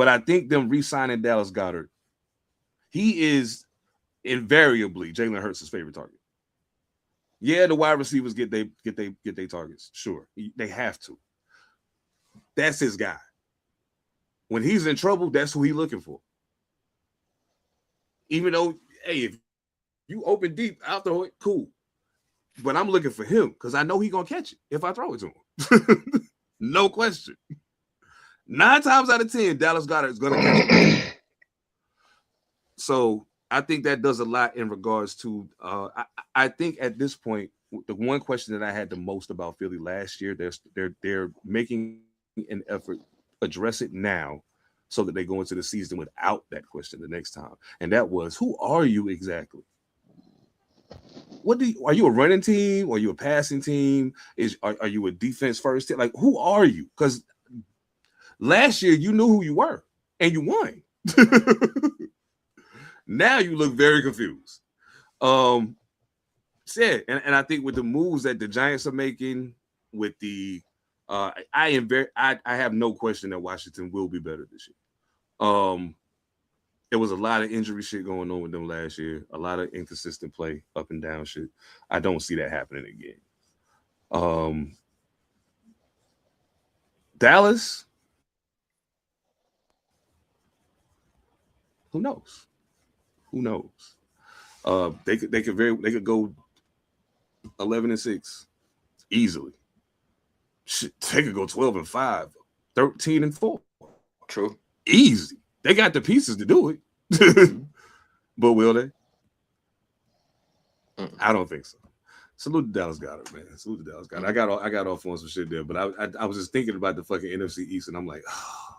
I think them re-signing Dallas Goedert, he is invariably Jalen Hurts' favorite target. Yeah, the wide receivers get they targets. Sure, they have to. That's his guy. When he's in trouble, that's who he's looking for. Even though, hey, if you open deep out the cool, but I'm looking for him because I know he's gonna catch it if I throw it to him. No question. 9 times out of 10, Dallas Goedert is gonna catch it. So I think that does a lot in regards to. I think at this point, the one question that I had the most about Philly last year, they're making an effort address it now, so that they go into the season without that question the next time. And that was, who are you exactly? Are you a running team? Are you a passing team? Are you a defense first team? Like, who are you? Because last year you knew who you were and you won. Now you look very confused. And I think with the moves that the Giants are making, with the I have no question that Washington will be better this year. There was a lot of injury shit going on with them last year, a lot of inconsistent play, up and down shit. I don't see that happening again. Dallas, who knows? Who knows? They could go 11-6 easily. Shit, they could go 12-5, 13-4. True. Easy. They got the pieces to do it. But will they? I don't think so. Salute to Dallas Goedert, man. Salute to Dallas Goedert. I got off on some shit there, but I was just thinking about the fucking NFC East, and I'm like, oh,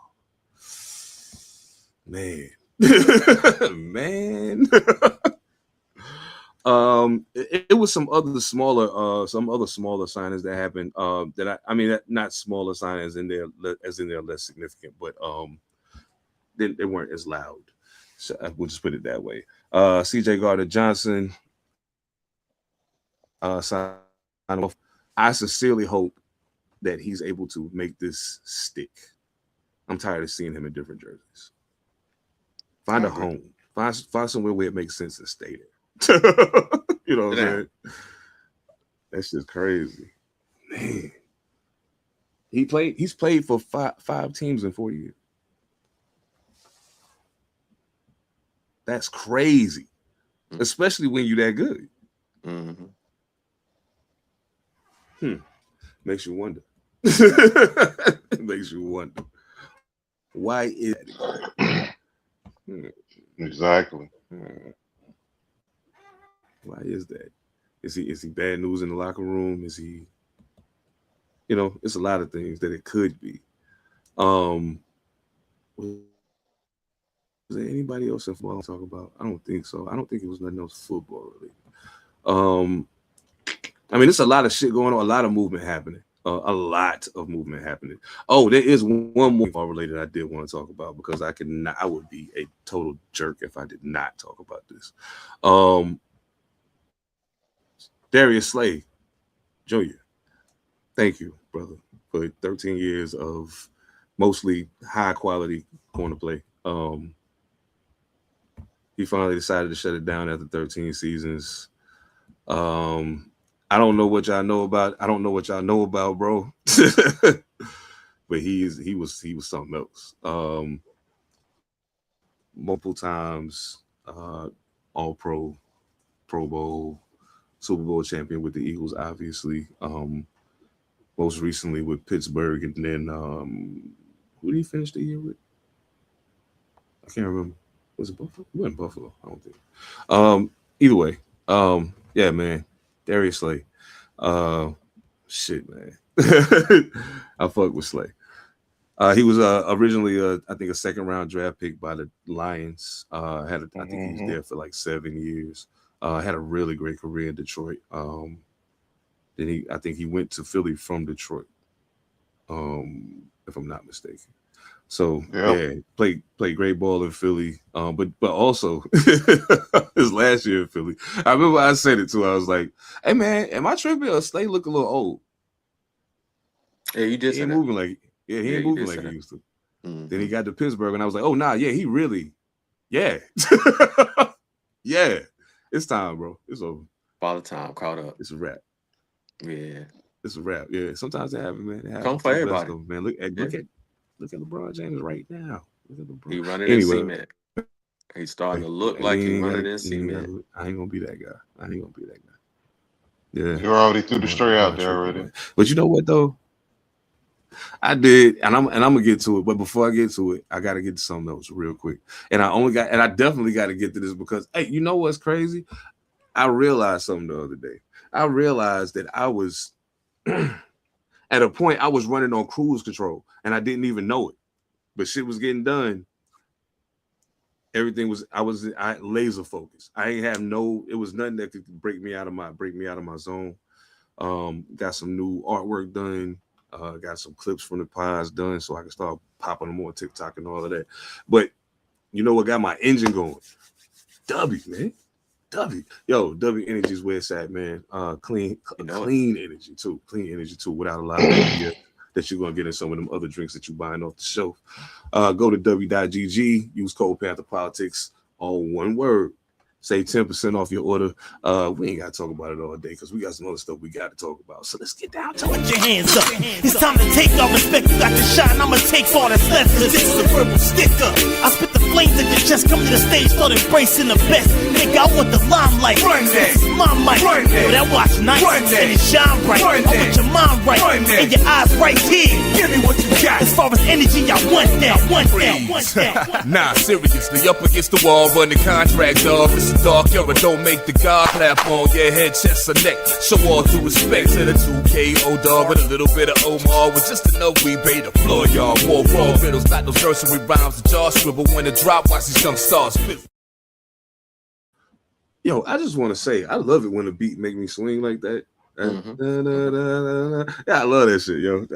man. Man. It was some other smaller signings that happened. Not smaller signings in there as in they're less significant, but they weren't as loud. So we'll just put it that way. CJ Gardner-Johnson signed off. I sincerely hope that he's able to make this stick. I'm tired of seeing him in different jerseys. Find a home. Find somewhere where it makes sense to stay there. You know what I'm saying? That's just crazy. Man. He's played for five teams in 4 years. That's crazy. Especially when you're that good. Mm-hmm. Makes you wonder. Makes you wonder. Why is that? Exactly. Why is that? Is he bad news in the locker room? Is he, it's a lot of things that it could be. Was there anybody else in football to talk about? I don't think so. I don't think it was nothing else football related. It's a lot of shit going on, a lot of movement happening. A lot of movement happening. Oh, there is one more football related I did want to talk about, because I would be a total jerk if I did not talk about this. Darius Slay Jr. Thank you, brother, for 13 years of mostly high quality corner play. He finally decided to shut it down after 13 seasons. I don't know what y'all know about. I don't know what y'all know about, bro. But he was something else. Multiple times All Pro, Pro Bowl, Super Bowl champion with the Eagles, obviously. Most recently with Pittsburgh, and then who did he finish the year with? I can't remember. Was it Buffalo? It wasn't Buffalo, I don't think. Either way, yeah, man. Darius Slay. Shit, man. I fuck with Slay. He was originally I think a second round draft pick by the Lions. I think he was there for like 7 years. Had a really great career in Detroit. Then I think he went to Philly from Detroit, if I'm not mistaken. So yeah, played great ball in Philly. But also his last year in Philly, I remember I said it too. I was like, "Hey man, am I tripping? Or Slay look a little old? Yeah, you did. He ain't moving like Yeah, he Yeah, ain't you moving did like say he that. used to. Mhm. Then he got to Pittsburgh, and I was like, oh, nah, yeah, he really, yeah. Yeah. It's time, bro. It's over. Father time caught up. It's a wrap. Yeah. It's a wrap. Yeah. Sometimes it happens, man. It Come happens for to the best everybody. of them, man. Look Yeah. at LeBron James right now. Look at LeBron. He running in Anyway, cement. He's starting to look like he running in cement. I ain't gonna be that guy. I ain't gonna be that guy. Yeah. You already threw the stray out there tripping, already. man. But you know what though? I did, and I'm gonna get to it. But before I get to it, I gotta get to something else real quick. And I definitely gotta get to this because hey, you know what's crazy? I realized something the other day. I realized that I was at a point I was running on cruise control and I didn't even know it. But shit was getting done. Everything was I laser focused. I ain't have it was nothing that could break me out of my zone. Got some new artwork done. Got some clips from the pods done so I can start popping them on TikTok and all of that. But you know what got my engine going? W, man. W energy is where it's at, man. Clean energy too. Clean energy too, without a lot of idea that you're gonna get in some of them other drinks that you're buying off the shelf. Go to w.gg, use code Panther Politics, all one word. Save 10% off your order. We ain't got to talk about it all day because we got some other stuff we got to talk about. So let's get down to it. Put your hands up. It's time to take all respect. You got to shine. I'ma take all that's left. Cause this is a purple sticker. I spit the flames at your chest. Come to the stage, start embracing the best. Nigga, I want the limelight. Run that. This is my mic. Run that. Yo, that watch nice. Run that. And it shine bright. Run I that. want your mind right. Run that. And your eyes right here. Give me what you got. As far as energy, I want that. Want that. Want that. Nah, seriously, up against the wall, run the contract, dog. It's a dark era, don't make the God clap on your head, chest, or neck. Show all due respect to the 2K, dog, with a little bit of Omar, with just enough we pay the floor, y'all. More raw riddles, not those nursery rhymes, the jaw scribble when the drop, watch these young stars. Yo, I just want to say, I love it when the beat make me swing like that. Yeah, I love that shit, yo.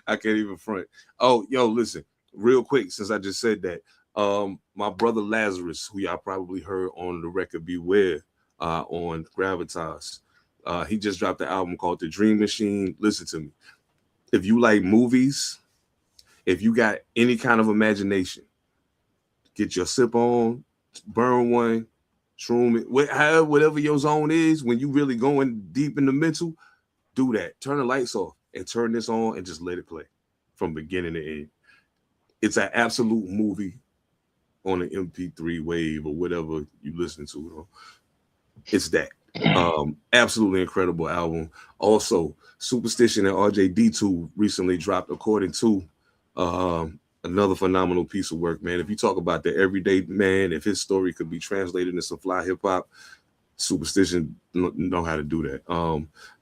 I can't even front. Oh, yo, listen, real quick, since I just said that, my brother Lazarus, who y'all probably heard on the record Beware, on Gravitas, he just dropped the album called The Dream Machine. Listen to me. If you like movies, if you got any kind of imagination, get your sip on, burn one, shroom it, whatever your zone is, when you really going deep in the mental, do that. Turn the lights off and turn this on and just let it play from beginning to end. It's an absolute movie on an MP3 wave or whatever you listen to. You know? It's that. Absolutely incredible album. Also, Superstition and RJD2 recently dropped, according to another phenomenal piece of work, man. If you talk about the everyday man, if his story could be translated into some fly hip hop, Superstition know how to do that.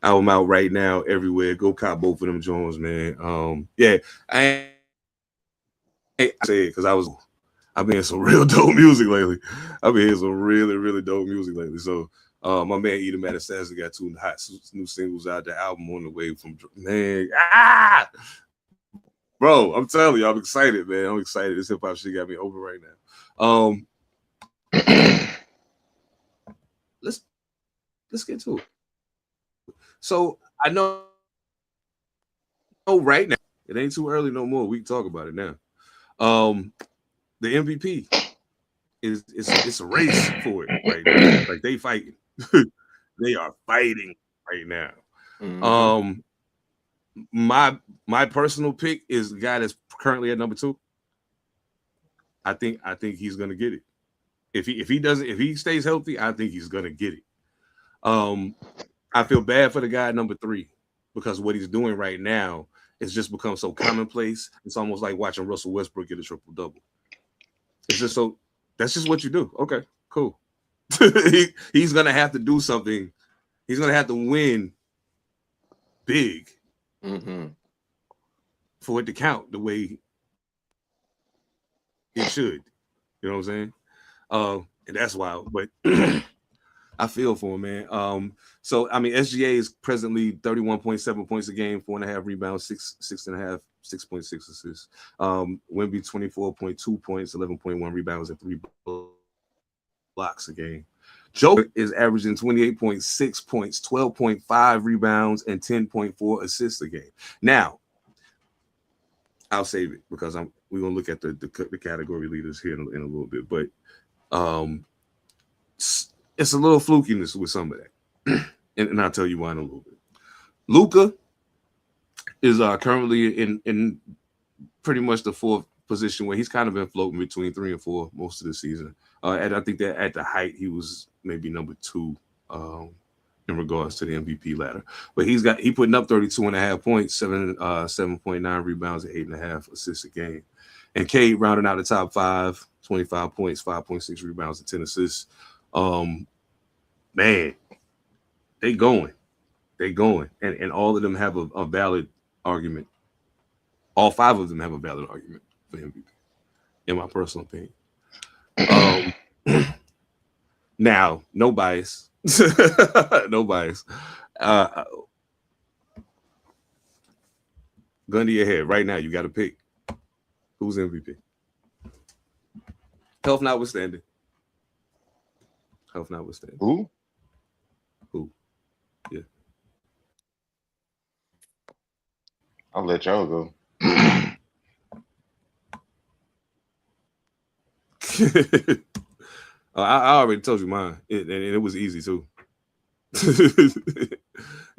Album out right now everywhere. Go cop both of them Jones, man. Yeah, I say it because I've been hearing some real dope music lately. I've been hearing some really, really dope music lately. So my man Edom Anastasia got 2 hot new singles out. The album on the way from man. Bro, I'm telling you, I'm excited, man. I'm excited. This hip hop shit got me over right now. Let's get to it. So I know right now, it ain't too early no more. We can talk about it now. The MVP it's a race for it right now. Like they fighting. They are fighting right now. Mm-hmm. My personal pick is the guy that's currently at number 2. I think he's gonna get it. If he stays healthy, I think he's gonna get it. I feel bad for the guy at number 3 because what he's doing right now is just become so commonplace. It's almost like watching Russell Westbrook get a triple-double. It's just so that's just what you do. Okay, cool. He's gonna have to do something. He's gonna have to win big for it to count the way it should. You know what I'm saying? And that's wild, but I feel for him, man. So I mean, SGA is presently 31.7 points a game, 4.5 rebounds, 6.5, 6.6 assists. Wemby 24.2 points, 11.1 rebounds, and 3 blocks a game. Joker is averaging 28.6 points, 12.5 rebounds, and 10.4 assists a game. Now, I'll save it because we're gonna look at the category leaders here in a little bit, but it's a little flukiness with some of that, and I'll tell you why in a little bit. Luka is currently in pretty much the fourth position where he's kind of been floating between 3 and 4 most of the season. And I think that at the height he was maybe number 2 in regards to the MVP ladder. But he putting up 32.5 points, 7.9 rebounds, and 8.5 assists a game. And Cade rounding out the top 5, 25 points, 5.6 rebounds, and 10 assists. Man, they going. And all of them have a valid argument. All 5 of them have a valid argument for MVP, in my personal opinion. Now, no bias. No bias. Gun to your head right now. You got to pick who's MVP. Health notwithstanding. Who? Yeah. I'll let y'all go. I already told you mine, and it was easy too. It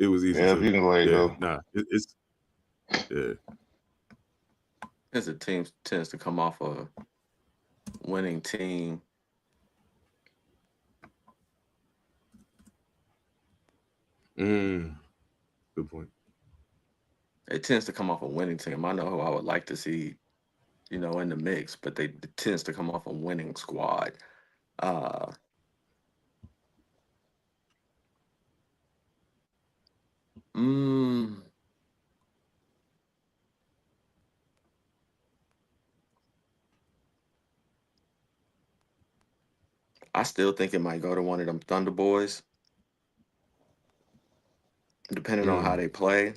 was easy. Yeah, too. if you can go ahead and go. Nah, it's yeah. As a team tends to come off a winning team. Good point. It tends to come off a winning team. I know who I would like to see, in the mix, but it tends to come off a winning squad. I still think it might go to one of them Thunder boys, depending on how they play.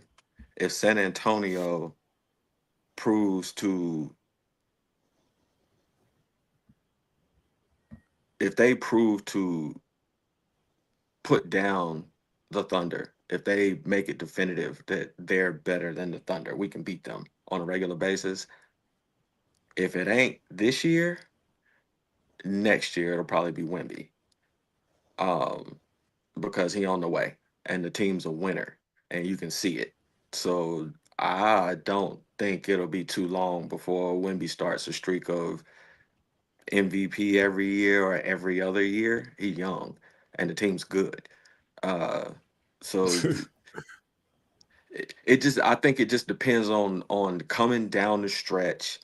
If San Antonio proves to, if they prove to put down the Thunder, if they make it definitive that they're better than the Thunder, we can beat them on a regular basis. If it ain't this year, next year it'll probably be Wemby, because he on the way and the team's a winner and you can see it. So I don't think it'll be too long before Wemby starts a streak of MVP every year or every other year. He's young and the team's good. So I think it just depends on coming down the stretch.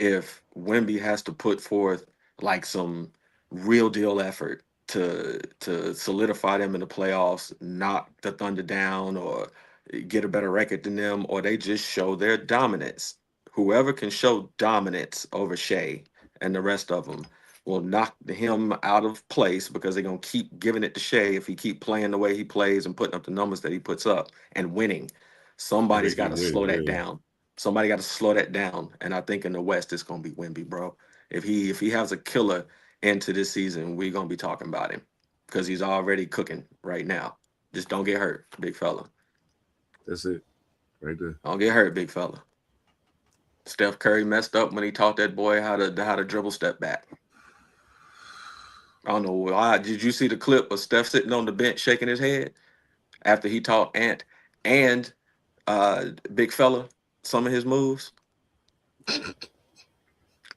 If Wemby has to put forth like some real deal effort to solidify them in the playoffs, knock the Thunder down, or get a better record than them, or they just show their dominance. Whoever can show dominance over Shea and the rest of them will knock him out of place, because they're going to keep giving it to Shea if he keep playing the way he plays and putting up the numbers that he puts up and winning. Somebody's got to slow that down. Somebody got to slow that down. And I think in the West, it's going to be Wemby, bro. If he has a killer into this season, we're going to be talking about him, because he's already cooking right now. Just don't get hurt, big fella. That's it. Right there. Don't get hurt, big fella. Steph Curry messed up when he taught that boy how to dribble step back. I don't know why. Did you see the clip of Steph sitting on the bench shaking his head after he taught Ant and big fella some of his moves?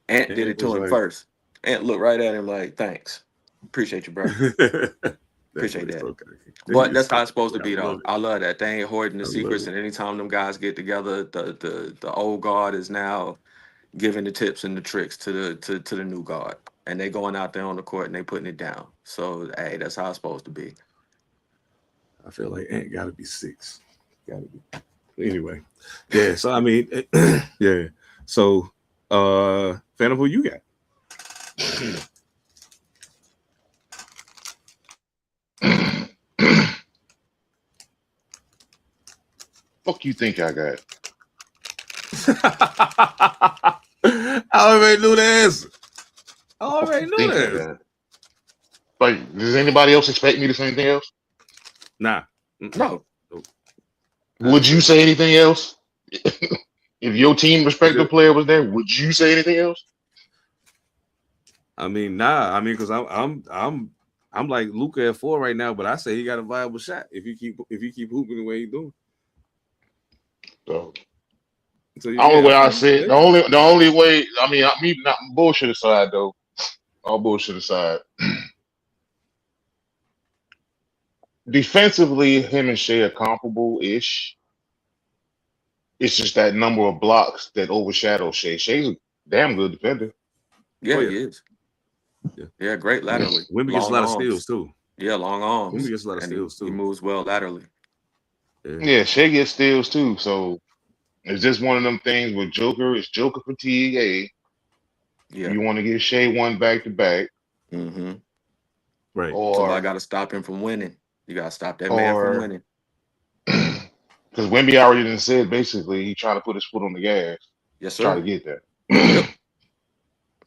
Ant did it to him first. Ant looked right at him like, "Thanks, appreciate you, bro. Appreciate that." Okay. But that's how it's supposed to be, though. I love that. They ain't hoarding the secrets, and anytime them guys get together, the old guard is now giving the tips and the tricks to the new guard, and they going out there on the court and they putting it down. So hey, that's how it's supposed to be. I feel like Ant got to be 6. Got to be. Anyway, yeah. So I mean, yeah. So, Phantom, who you got? Fuck you think I got? I already knew the answer. I already knew that. Like, does anybody else expect me to say anything else? Nah. No. Would you say anything else? If your team respected player was there, would you say anything else? I mean, nah. I mean, because I'm like Luka at 4 right now, but I say he got a viable shot if you keep hooping the way he's doing. So So the only yeah, way I I feel you. said Yeah. the only way. I mean, me not bullshit aside though. All bullshit aside. Defensively, him and Shea are comparable ish. It's just that number of blocks that overshadow Shea. Shea's a damn good defender. Oh Yeah, yeah. he is. Yeah. Yeah, great laterally. Wimby gets a Long lot of steals arms. too. Yeah, long Wimby arms. gets a lot of And steals he too. moves well laterally. Yeah. Yeah, Shea gets steals too. So it's just one of them things where it's Joker fatigue. Hey, Yeah. you want to give Shea one back to back, Mm-hmm. Right. Somebody or got to stop him from winning. You got to stop that man from or winning. because Wemby already done said basically he trying to put his foot on the gas, Yes, try to sir. get there. Yep.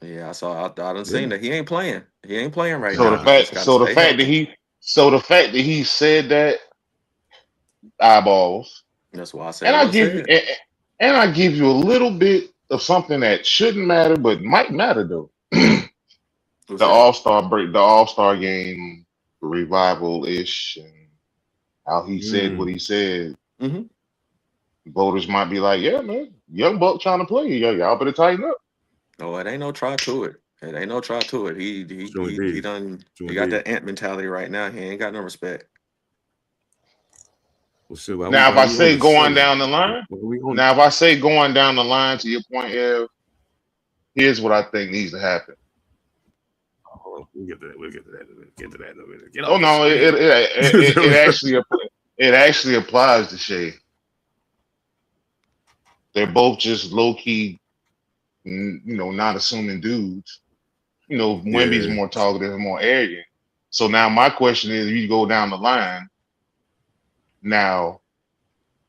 Yeah, I done Yeah. seen that. He ain't playing. He ain't playing right So the now. He just fact, got to so the stay fact that healthy. he, so the fact that he said that eyeballs, That's why I and said I what I give you, said. and I give you a little bit of something that shouldn't matter but might matter though. What's The that? All Star game revival ish, and how he said what he said. Mm-hmm. Voters might be like, yeah, man, young buck trying to play. Y'all better tighten up. No, it ain't no try to it. It ain't no try to it. True indeed. True He got indeed. that ant mentality right now. He ain't got no respect. Well, shit, while Now, if I we on say the show, going down the line, while we on, now if I say going down the line to your point, Ev, here's what I think needs to happen. hold on, we'll get to that. We'll get to that. We'll get to that in a minute. Get Oh off the no, screen. it actually applies to Shay. They're both just low key, not assuming dudes. Wemby's Yeah. more talkative and more arrogant. So now my question is, if you go down the line, now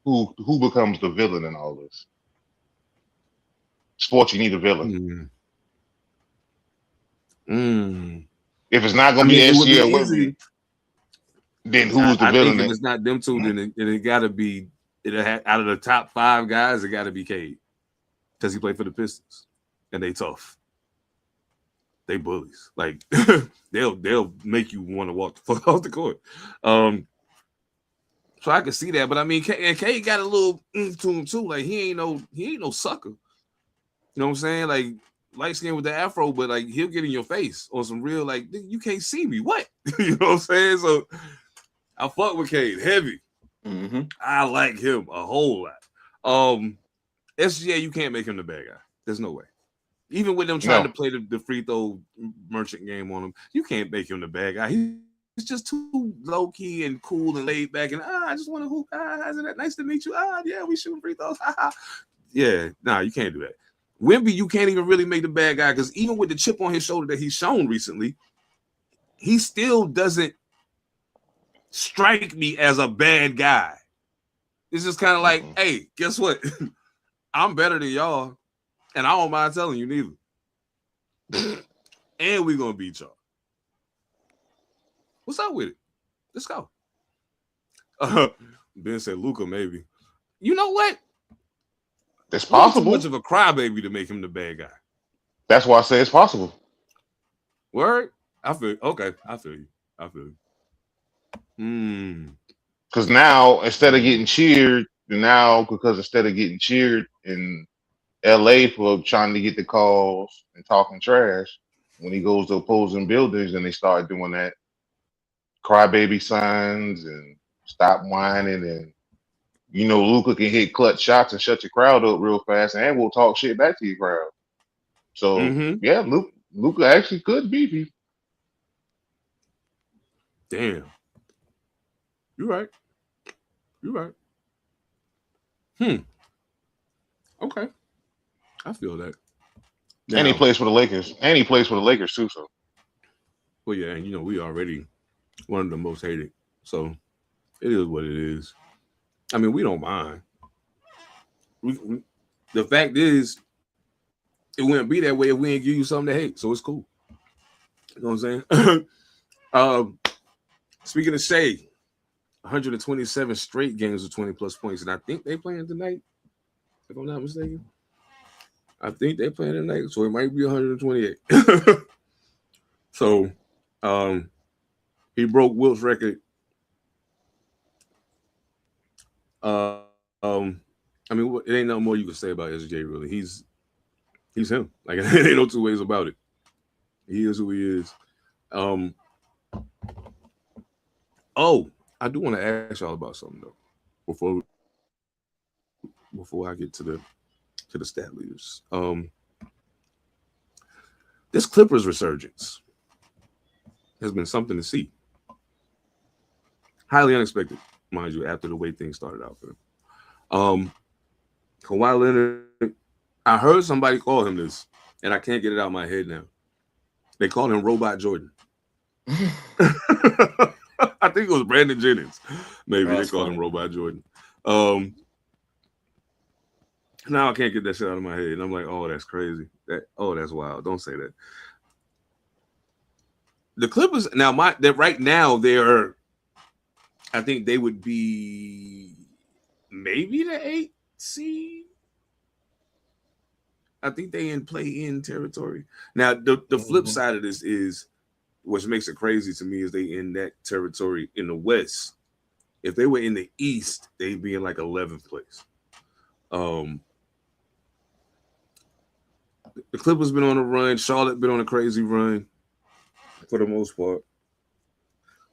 who becomes the villain in all this? Sports, you need a villain. Mm. Mm. If it's not I gonna be mean, it would be SG or Wemby, easy. then who's the I think villain? if it's not them two, then it got to be out of the top 5 guys. It got to be Cade because he played for the Pistons and they tough. They bullies. Like they'll make you want to walk the fuck off the court. So I can see that, but I mean, Cade got a little to him too. Like he ain't no sucker. You know what I'm saying? Like light skin with the afro, but like he'll get in your face on some real like you can't see me. What? You know what I'm saying? So I fuck with Cade heavy. Mm-hmm. I like him a whole lot. SGA, you can't make him the bad guy. There's no way. Even with them trying to play the free throw merchant game on him, you can't make him the bad guy. He's just too low key and cool and laid back. And I just want to hoop. Isn't that nice to meet you? Yeah, we shooting free throws. Yeah, nah, you can't do that. Wemby, you can't even really make the bad guy because even with the chip on his shoulder that he's shown recently, he still doesn't strike me as a bad guy. It's just kind of like, hey, guess what? I'm better than y'all, and I don't mind telling you neither. And we're gonna beat y'all. What's up with it? Let's go. Ben said Luka, maybe. You know what? It's Luka too possible. much of a crybaby to make him the bad guy. That's why I say it's possible. Word? I feel okay. I feel you. Because now instead of getting cheered in LA for trying to get the calls and talking trash, when he goes to opposing buildings and they start doing that crybaby signs and stop whining, and Luka can hit clutch shots and shut your crowd up real fast, and we'll talk shit back to your crowd. So yeah, Luka actually could beat you. Damn. You're right. Okay. I feel that. Now, And he plays for the Lakers. And he plays for the Lakers too. So. Well, yeah, and we already one of the most hated. So it is what it is. I mean, we don't mind. The fact is, it wouldn't be that way if we didn't give you something to hate. So it's cool. You know what I'm saying? Speaking of Shea, 127 straight games with 20 plus points, and I think they playing tonight. if I'm not mistaken. I think they playing tonight, so it might be 128. So, he broke Wilt's record. I mean, it ain't nothing more you can say about SJ. Really, he's him. Like, there ain't no two ways about it. He is who he is. Oh, I do want to ask y'all about something though, before I get to the stat leaders. This Clippers resurgence has been something to see. Highly unexpected, mind you, after the way things started out for them. Kawhi Leonard, I heard somebody call him this, and I can't get it out of my head now. They called him Robot Jordan. I think it was Brandon Jennings. Maybe they called him Robot Jordan. Now I can't get that shit out of my head. And I'm like, oh, that's crazy. That's wild. Don't say that. The Clippers, right now, they're, I think they would be maybe the 8th seed. I think they in play-in territory. Now, the flip side of this is, which makes it crazy to me, is they in that territory in the West. If they were in the East, they'd be in like 11th place. The Clippers been on a run. Charlotte been on a crazy run for the most part.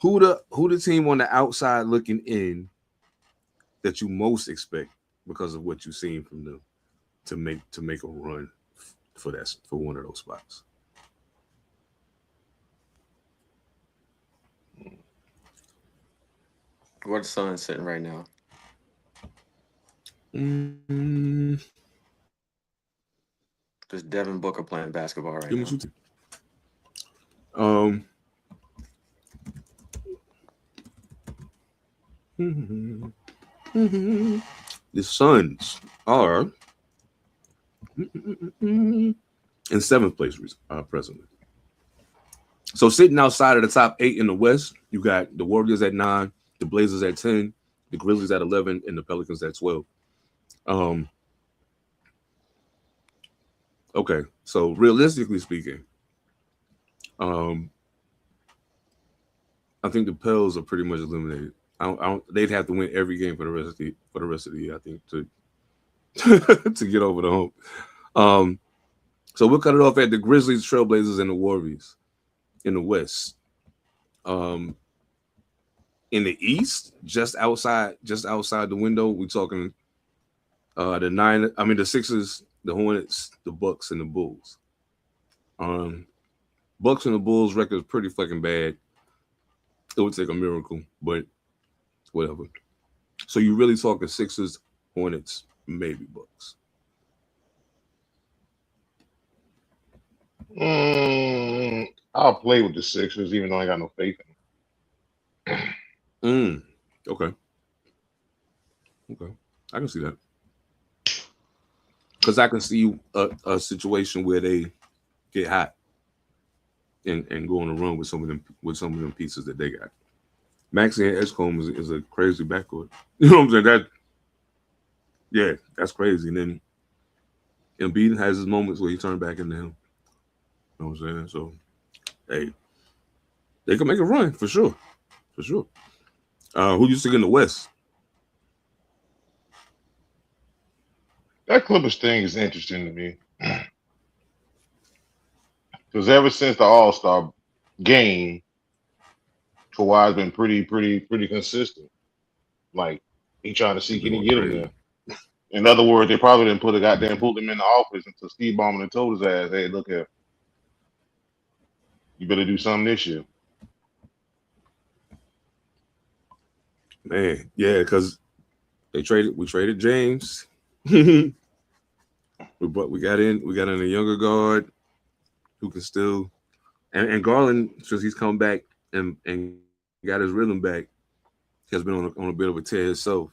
Who the team on the outside looking in that you most expect because of what you've seen from them to make a run for one of those spots? Where the Suns sitting right now? Just Devin Booker playing basketball right now. The Suns are in 7th place presently. So sitting outside of the top 8 in the West, you got the Warriors at 9, the Blazers at 10, the Grizzlies at 11, and the Pelicans at 12. Okay, so realistically speaking, I think the Pels are pretty much eliminated. They'd have to win every game for the rest of the year, I think, to to get over the hump. So we'll cut it off at the Grizzlies, Trailblazers, and the Warriors in the West. In the East, just outside the window, we're talking the Sixers, the Hornets, the Bucks, and the Bulls. Bucks and the Bulls record is pretty fucking bad. It would take a miracle, but whatever. So you really talking Sixers, Hornets, maybe Bucks. I'll play with the Sixers, even though I got no faith in them. Okay. I can see that. Because I can see a situation where they get hot and go on a run with some of them pieces that they got. Maxey and Edgecombe is a crazy backcourt. You know what I'm saying? That's crazy. And then Embiid has his moments where he turned back into him. You know what I'm saying? So, hey, they can make a run for sure. For sure. Who you stick in the West? That Clippers thing is interesting to me. Because ever since the All-Star game, Kawhi's been pretty consistent. Like, he trying to see, can he get him there? In other words, they probably didn't pulled him in the office until Steve Ballmer told his ass, hey, look here, you better do something this year. Man, yeah, because we traded James. we got in a younger guard who can still, and Garland, since he's come back and got his rhythm back, has been on a bit of a tear himself.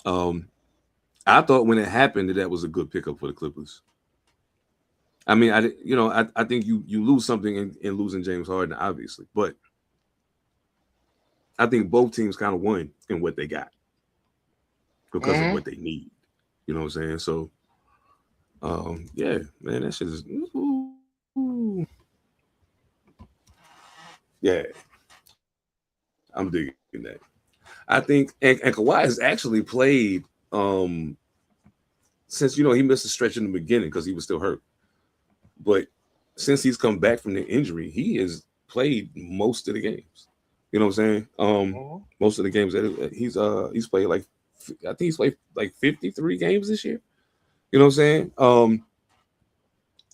I thought when it happened that was a good pickup for the Clippers. I mean, I think you lose something in losing James Harden, obviously, but I think both teams kind of won in what they got because of what they need. You know what I'm saying? So, yeah, man, that shit is. Ooh. Yeah, I'm digging that. I think, and Kawhi has actually played since he missed a stretch in the beginning because he was still hurt. But since he's come back from the injury, he has played most of the games. You know what I'm saying? Most of the games that he's played I think he's played like 53 games this year. You know what I'm saying?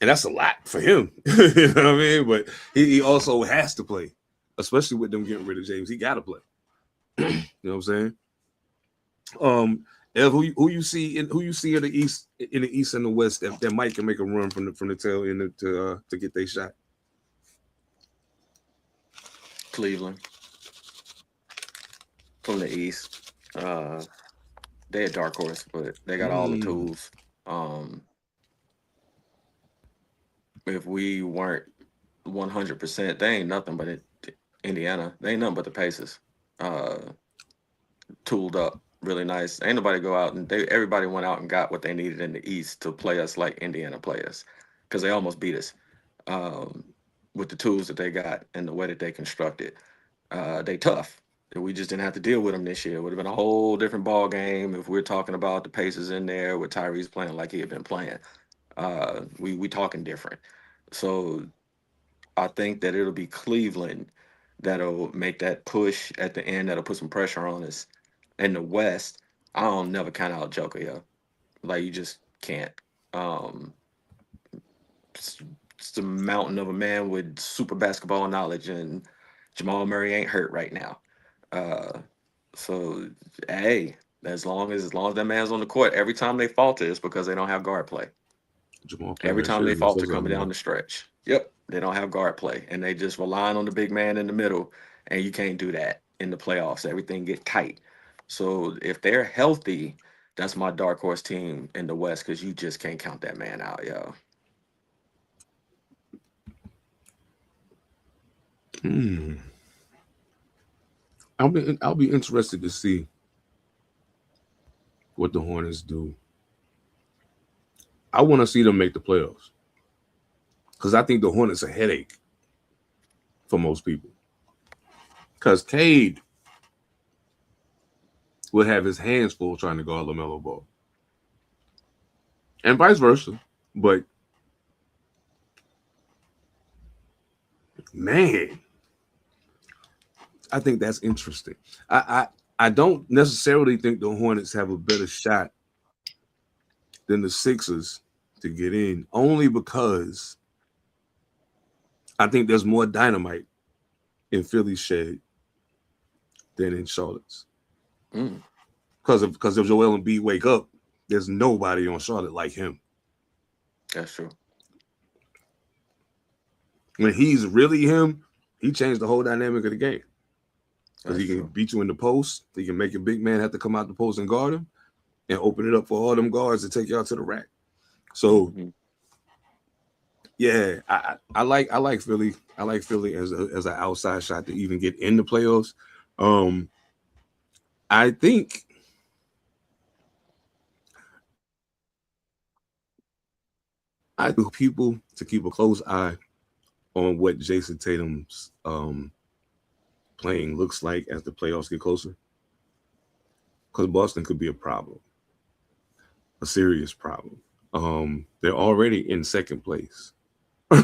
And that's a lot for him. You know what I mean? But he also has to play, especially with them getting rid of James. He got to play. You know what I'm saying? Ev, who you see in the East and the West that might can make a run from the tail end to get their shot? Cleveland from the East. They a dark horse, but they got all the tools. If we weren't 100%, they ain't nothing but Indiana. They ain't nothing but the Pacers. Tooled up, really nice. Ain't nobody go out and everybody went out and got what they needed in the East to play us like Indiana play us, because they almost beat us with the tools that they got and the way that they constructed. They tough. We just didn't have to deal with them this year. It would have been a whole different ball game if we're talking about the Pacers in there with Tyrese playing like he had been playing. We talking different. So I think that it'll be Cleveland that'll make that push at the end. That'll put some pressure on us. In the West, I don't never count out Joker, yo. Like, you just can't. Um, it's a mountain of a man with super basketball knowledge, and Jamal Murray ain't hurt right now. Uh, so hey, as long as that man's on the court, every time they falter, it's because they don't have guard play. Jamal playing Every that time shit they against falter us right coming down now. the stretch. Yep, they don't have guard play, and they just relying on the big man in the middle, and you can't do that in the playoffs. Everything get tight. So if they're healthy, that's my dark horse team in the West, because you just can't count that man out, yo. I'll be interested to see what the Hornets do. I want to see them make the playoffs because I think the Hornets a headache for most people. Because Cade would have his hands full trying to guard LaMelo Ball, and vice versa. But man, I think that's interesting. I don't necessarily think the Hornets have a better shot than the Sixers to get in, only because I think there's more dynamite in Philly's shed than in Charlotte's. Because if Joel Embiid wake up, there's nobody on Charlotte like him. That's true. When he's really him, he changed the whole dynamic of the game. Because he can beat you in the post. He can make a big man have to come out the post and guard him and open it up for all them guards to take y'all to the rack. So, yeah, I like Philly. I like Philly as an outside shot to even get in the playoffs. I think people to keep a close eye on what Jason Tatum's playing looks like as the playoffs get closer. Because Boston could be a problem, a serious problem. They're already in second place. Yeah.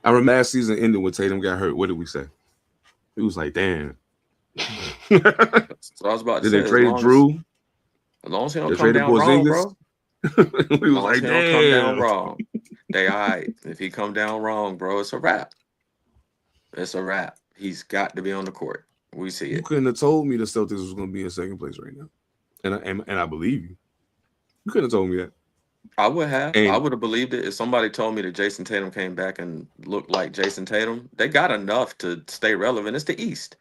I remember last season ended when Tatum got hurt. What did we say? It was like, damn. So I was about to Did say, they trade Drew? As long as he don't They come traded down wrong, Porzingis? bro. We was like, He don't come down damn. wrong. They all right. If he come down wrong, bro, it's a wrap. It's a wrap. He's got to be on the court. We see You it. couldn't have told me the Celtics was going to be in second place right now, and I believe you. You couldn't have told me that. I would have. And I would have believed it if somebody told me that Jason Tatum came back and looked like Jason Tatum. They got enough to stay relevant. It's the East.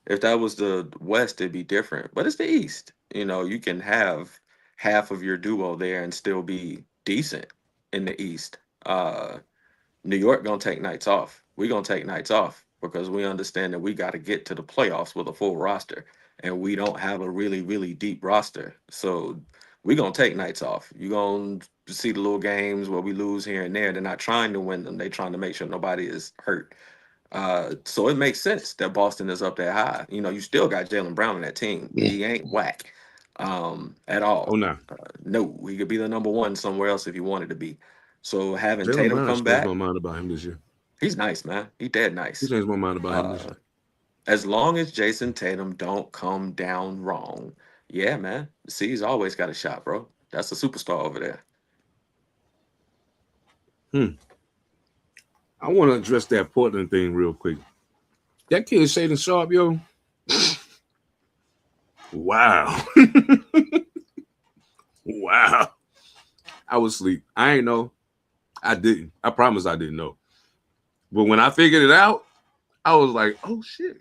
If that was the West, it'd be different. But it's the East. You can have half of your duo there and still be decent in the East. New York gonna take nights off. We gonna take nights off. because we understand that we got to get to the playoffs with a full roster, and we don't have a really, really deep roster. So we're going to take nights off. You're going to see the little games where we lose here and there. They're not trying to win them. They're trying to make sure nobody is hurt. So it makes sense that Boston is up that high. You know, you still got Jaylen Brown in that team. He ain't whack at Oh all. no, No, he could be the number one somewhere else if he wanted to be. So having Jaylen Tatum Brown come changed my back, mind about him this year. he's nice, man. He dead He nice. changed my mind about him this Uh, year. as long as Jason Tatum don't come down wrong, yeah, man. C's always got a shot, bro. That's a superstar over there. I want to address that Portland thing real quick. That kid Shaden Sharp, yo. Wow. Wow. I was asleep. I ain't know. I didn't. I promise I didn't know. But when I figured it out, I was like, oh shit.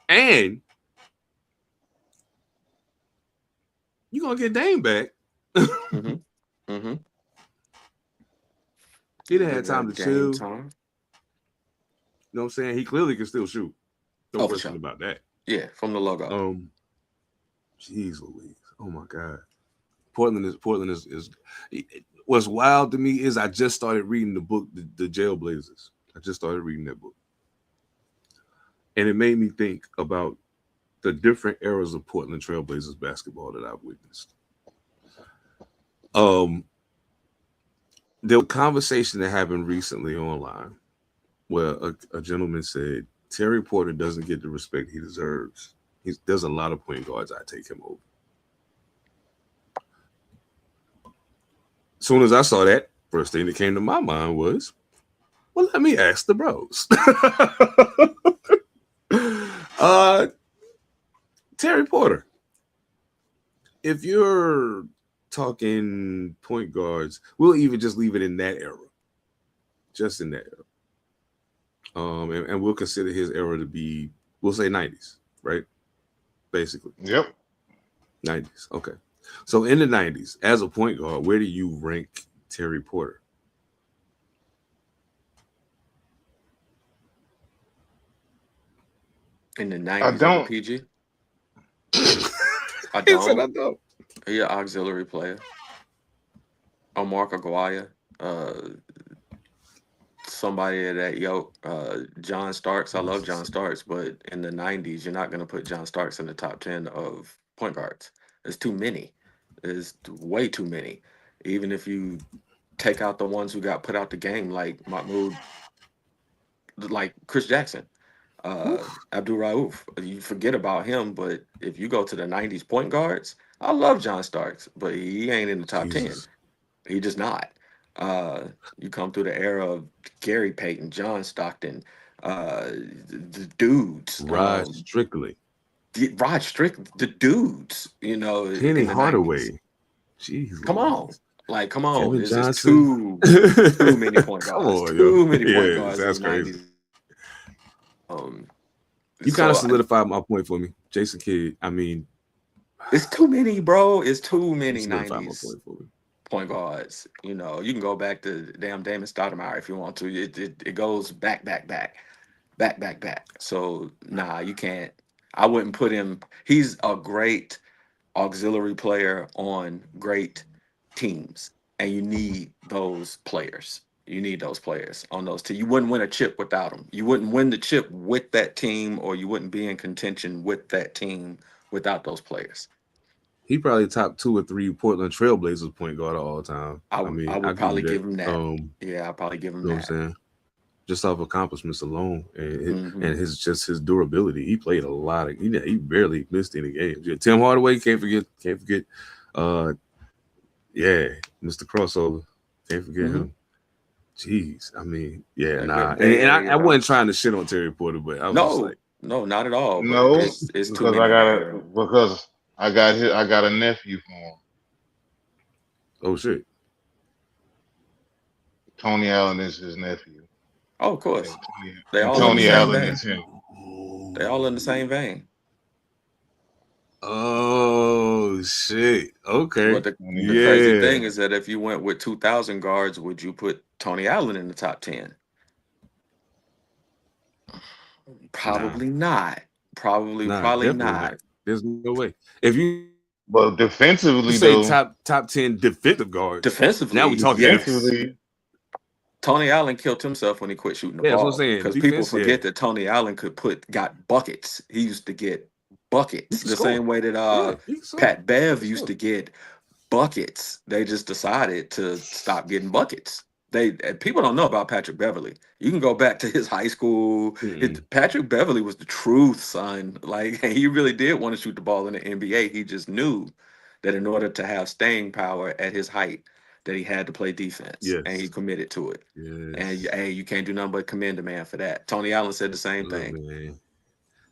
And you gonna get Dame back. Mm-hmm. Mm-hmm. He done had time to Game chill. time. You know what I'm saying? He clearly can still shoot. No Oh, for question sure. about that. Yeah, from the logo. Jeez Louise. Oh my God. Portland is what's wild to me is I just started reading the book, the Jailblazers. I just started reading that book. And it made me think about the different eras of Portland Trailblazers basketball that I've witnessed. There was a conversation that happened recently online where a gentleman said Terry Porter doesn't get the respect he deserves. There's a lot of point guards I take him over. As soon as I saw that, first thing that came to my mind was, well, let me ask the bros. Terry Porter, if you're talking point guards, we'll even just leave it in that era. Just in that era. And we'll consider his era to be, we'll say 90s, right? Basically. Yep. 90s. Okay. So in the 90s, as a point guard, where do you rank Terry Porter? In the I 90s of the don't. PG? I He said, don't. I don't. He an auxiliary player. Mark Aguirre. Somebody that John Starks. I love John Starks, but in the 90s, you're not going to put John Starks in the top 10 of point guards. There's too many. There's way too many. Even if you take out the ones who got put out the game, like Mahmoud, like Chris Jackson, Abdul Rauf. You forget about him, but if you go to the 90s point guards, I love John Starks, but he ain't in the top 10. Jesus. He just not. You come through the era of Gary Payton, John Stockton, the dudes, Rod Strictly. Rod Strickland, the dudes, in Penny the 90s. Hardaway. Jeez. Come on. Like, come on. Kevin There's just Johnson. too many point Come guards. on, Too yo. many point Yeah, guards that's in the crazy. 90s. You kind of solidified my point for me. Jason Kidd, I mean, it's too many, bro. It's too you many solidified my 90s point for me. point guards. You can go back to damn Damon Stoudemire if you want to. It goes back. So nah, you can't. I wouldn't put him. He's a great auxiliary player on great teams, and you need those players. You need those players on those teams. You wouldn't win a chip without them. You wouldn't win the chip with that team, or you wouldn't be in contention with that team without those players. He probably top 2 or 3 Portland Trailblazers point guard of all time. I would probably give him that. Yeah, I'll probably give him you know that. what I'm saying? Just off accomplishments alone and Mhm. his durability. He played a lot of. He barely missed any games. Yeah, Tim Hardaway can't forget. Mr. Crossover, can't forget him. Jeez, I mean, yeah, nah. And I wasn't trying to shit on Terry Porter, but I was just like, no, not at all. But No, it's too because many. I got a nephew for him. oh shit. Tony Allen is his nephew. Oh, of course. They all Tony in the same Allen vein. is him. They all in the same vein. Oh shit. Okay. But the crazy thing is that if you went with 2,000 guards, would you put Tony Allen in the top 10? Probably not. Probably Definitely not. not. There's no way. If you But defensively, say though, top 10 defensive guards, now we're Defensively, talking yes. defense. defensively, Tony Allen killed himself when he quit shooting the Yeah, that's what I'm ball saying. because people Defense, yeah. forget that Tony Allen got buckets. He used to get He buckets can the score. same way that Yeah, he can score. Pat Bev For used sure. to get buckets. They just decided to stop getting buckets. People don't know about Patrick Beverly. You can go back to his high school. Mm-mm. Patrick Beverly was the truth, son. Like he really did want to shoot the ball in the NBA. He just knew that in order to have staying power at his height, that he had to play defense, and he Yes. committed to it. And Yes. hey, you can't do nothing but commend the man for that. Tony Allen said the same Look, thing. man.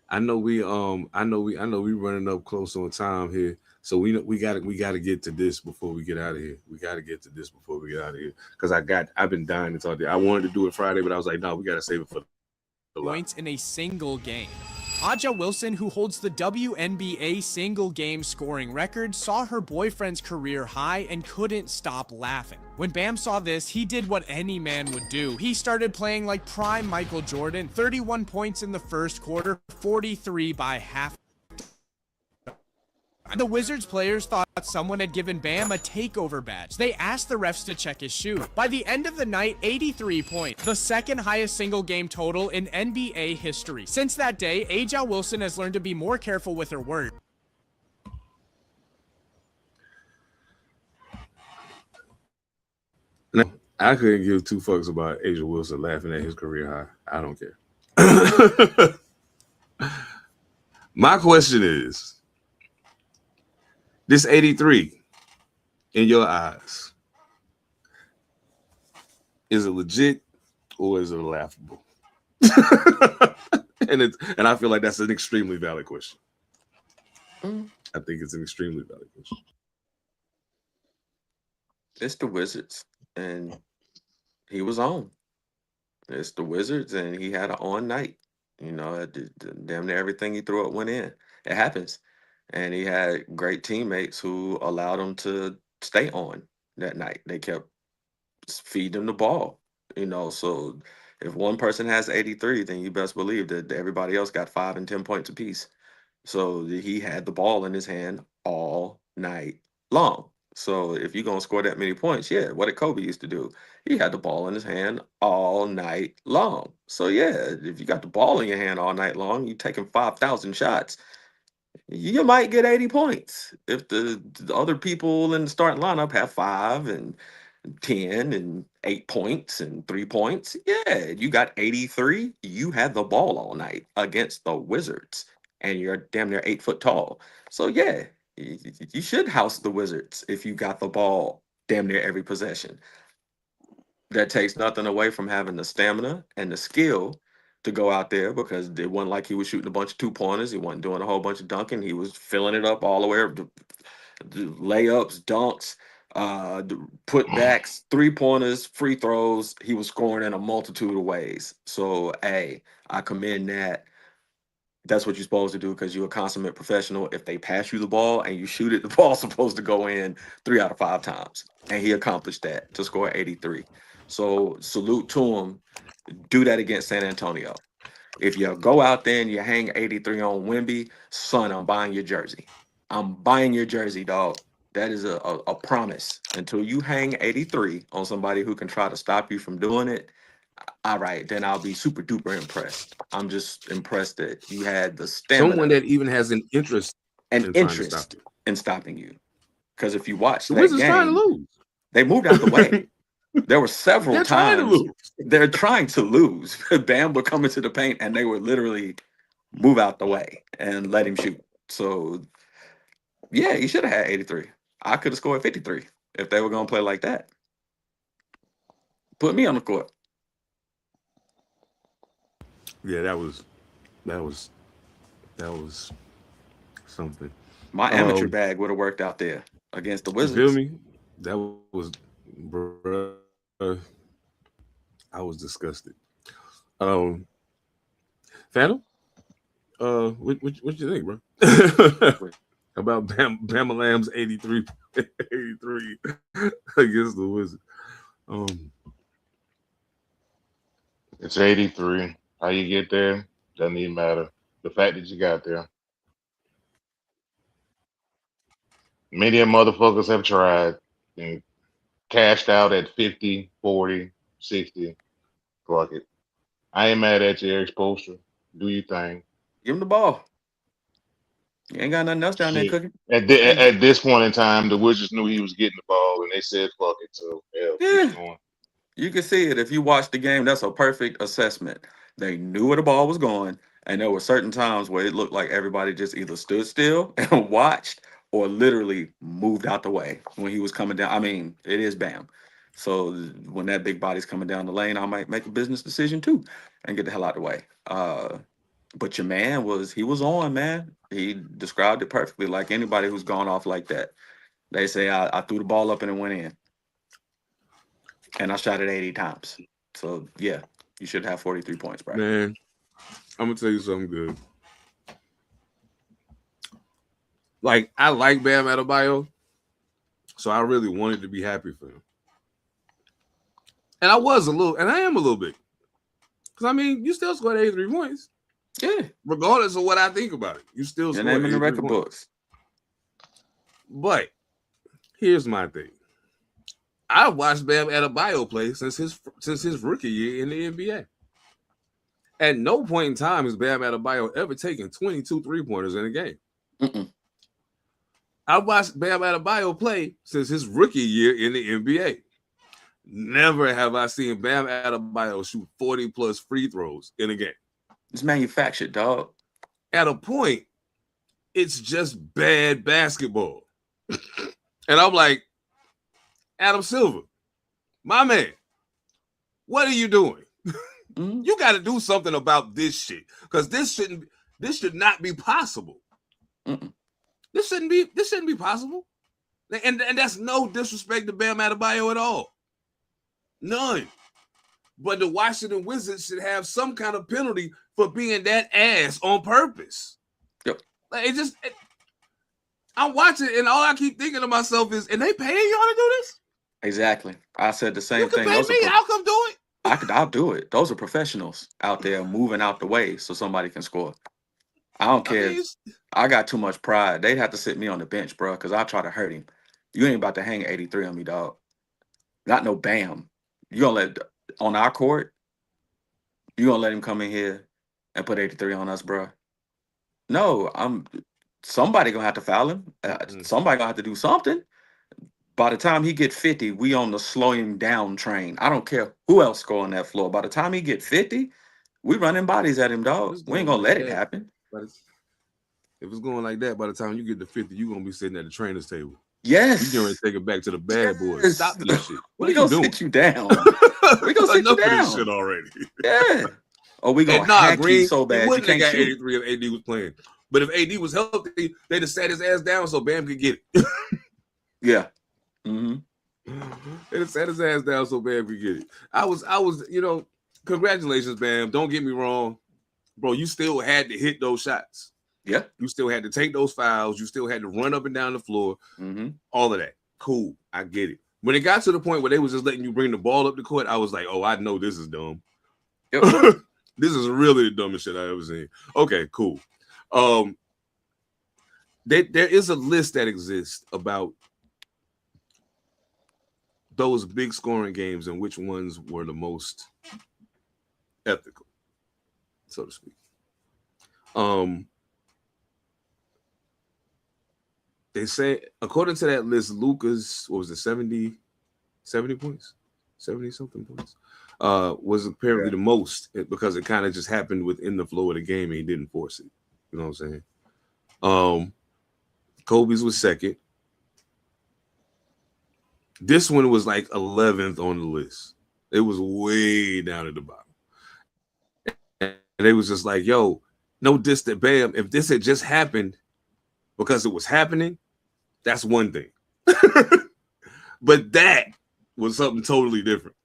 I know we running up close on time here. So we gotta get to this before we get out of here. We gotta get to this before we get out of here. Because I've been dying to talk to you. I wanted to do it Friday, but I was like, no, we gotta save it for the live. Points in a single game. Aja Wilson, who holds the WNBA single game scoring record, saw her boyfriend's career high and couldn't stop laughing. When Bam saw this, he did what any man would do. He started playing like prime Michael Jordan, 31 points in the first quarter, 43 by half. The Wizards players thought someone had given Bam a takeover badge. They asked the refs to check his shoe. By the end of the night, 83 points, the second highest single game total in NBA history. Since that day, Aja Wilson has learned to be more careful with her words. Now, I couldn't give two fucks about Aja Wilson laughing at his career high. I don't care. My question is, this 83 in your eyes, is it legit or is it laughable? and I feel like that's an extremely valid question. I think it's an extremely valid question. It's the Wizards, and he was on. It's the Wizards, and he had an on night. Damn near everything he threw up went in. It happens. And he had great teammates who allowed him to stay on that night. They kept feeding him the ball. So if one person has 83, then you best believe that everybody else got 5 and 10 points apiece. So he had the ball in his hand all night long. So if you're gonna score that many points, yeah, what did Kobe used to do? He had the ball in his hand all night long. So yeah, if you got the ball in your hand all night long, you taking 5,000 shots, you might get 80 points. If the other people in the starting lineup have 5 and 10 and 8 points and 3 points, yeah, you got 83. You had the ball all night against the Wizards, and you're damn near 8 foot tall. So yeah, you should house the Wizards if you got the ball damn near every possession. That takes nothing away from having the stamina and the skill to go out there, because it wasn't like he was shooting a bunch of 2-pointers. He wasn't doing a whole bunch of dunking. He was filling it up all the way up, the layups, dunks, the putbacks, 3-pointers, free throws. He was scoring in a multitude of ways. So, hey, I commend that. That's what you're supposed to do, because you're a consummate professional. If they pass you the ball and you shoot it, the ball's supposed to go in 3 out of 5 times. And he accomplished that to score 83. So salute to him. Do that against San Antonio. If you go out there and you hang 83 on Wemby, son, I'm buying your jersey. I'm buying your jersey, dog. That is a promise. Until you hang 83 on somebody who can try to stop you from doing it, all right, then I'll be super duper impressed. I'm just impressed that you had the stamina Someone that even has an interest and in trying to stop interest you. in stopping you. Because if you watch The that Wizards trying to game, lose. they moved out the way. There were several They're trying to times lose. they're trying to lose. Bam would come into the paint and they would literally move out the way and let him shoot. So yeah, he should have had 83. I could have scored 53 if they were gonna play like that. Put me on the court. Yeah, that was something. My amateur bag would have worked out there against the You Wizards. feel me? That was, bruh, I was disgusted. Phantom, what you think, bro? About Bama Lamb's 83 against the Wizards. It's 83. How you get there? Doesn't even matter. The fact that you got there. Many of motherfuckers have tried and cashed out at 50, 40, 60. Fuck it. I ain't mad at you, Eric Spoelstra. Do your thing. Give him the ball. You ain't got nothing else down there Shit. cooking. At, Hey, at this point in time, the Wizards knew he was getting the ball, and they said, "Fuck it." So, hell, keep yeah, it going. you can see it if you watch the game. That's a perfect assessment. They knew where the ball was going, and there were certain times where it looked like everybody just either stood still and watched or literally moved out the way when he was coming down. I mean, it is Bam. So when that big body's coming down the lane, I might make a business decision too and get the hell out of the way. But your man was on, man. He described it perfectly, like anybody who's gone off like that. They say I threw the ball up and it went in, and I shot it 80 times. So yeah, you should have 43 points, bro. Man, I'm gonna tell you something good. Like, I like Bam Adebayo, so I really wanted to be happy for him. And I was a little, and I am a little bit. Because, I mean, you still scored 83 points. Yeah, Regardless of what I think about it. You still your scored name in the 83 record points. books. But here's my thing. I've watched Bam Adebayo play since his rookie year in the NBA. At no point in time has Bam Adebayo ever taken 22 3-pointers in a game. Mm-mm. I've watched Bam Adebayo play since his rookie year in the NBA. Never have I seen Bam Adebayo shoot 40-plus free throws in a game. It's manufactured, dog. At a point, it's just bad basketball. And I'm like, Adam Silver, my man, what are you doing? Mm-hmm. You got to do something about this shit, because this should not be possible. Mm-mm. This shouldn't be possible. And that's no disrespect to Bam Adebayo at all. None. But the Washington Wizards should have some kind of penalty for being that ass on purpose. Yep. Like, I'm watching, and all I keep thinking to myself is, and they paying y'all to do this? Exactly. I said the same You can thing. pay me, I'll come do it. I'll do it. Those are professionals out there moving out the way so somebody can score. I don't care. I got too much pride. They'd have to sit me on the bench, bro, because I'll try to hurt him. You ain't about to hang 83 on me, dog. Not no Bam. You gonna let on our court? You gonna let him come in here and put 83 on us, bro? No, somebody gonna have to foul him. Somebody gonna have to do something. By the time he get 50, we on the slow him down train. I don't care who else score on that floor. By the time he get 50, we running bodies at him, dog. We ain't gonna let it happen. But if it's going like that, by the time you get to 50, you're gonna be sitting at the trainer's table. Yes. You're gonna take it back to the bad boys. Stop this shit. What we are you gonna doing? sit you down. We gonna sit you Enough of down. this shit already. Yeah. Or we gonna hack you so bad you can't got shoot. 83 if AD was playing. But if AD was healthy, they'd have sat his ass down so Bam could get it. Yeah. Mm-hmm. They'd have sat his ass down so Bam could get it. I was, congratulations, Bam. Don't get me wrong. Bro, you still had to hit those shots. Yeah. You still had to take those fouls. You still had to run up and down the floor. Mm-hmm. All of that. Cool. I get it. When it got to the point where they was just letting you bring the ball up the court, I was like, oh, I know this is dumb. Yep. This is really the dumbest shit I ever seen. Okay, cool. There is a list that exists about those big scoring games and which ones were the most ethical, so to speak. They say, according to that list, Luka's, what was it, 70 points? 70-something points. Was apparently the most, because it kind of just happened within the flow of the game and he didn't force it. You know what I'm saying? Kobe's was second. This one was like 11th on the list. It was way down at the bottom. And they was just like, yo, no diss to Bam. If this had just happened because it was happening, that's one thing. But that was something totally different.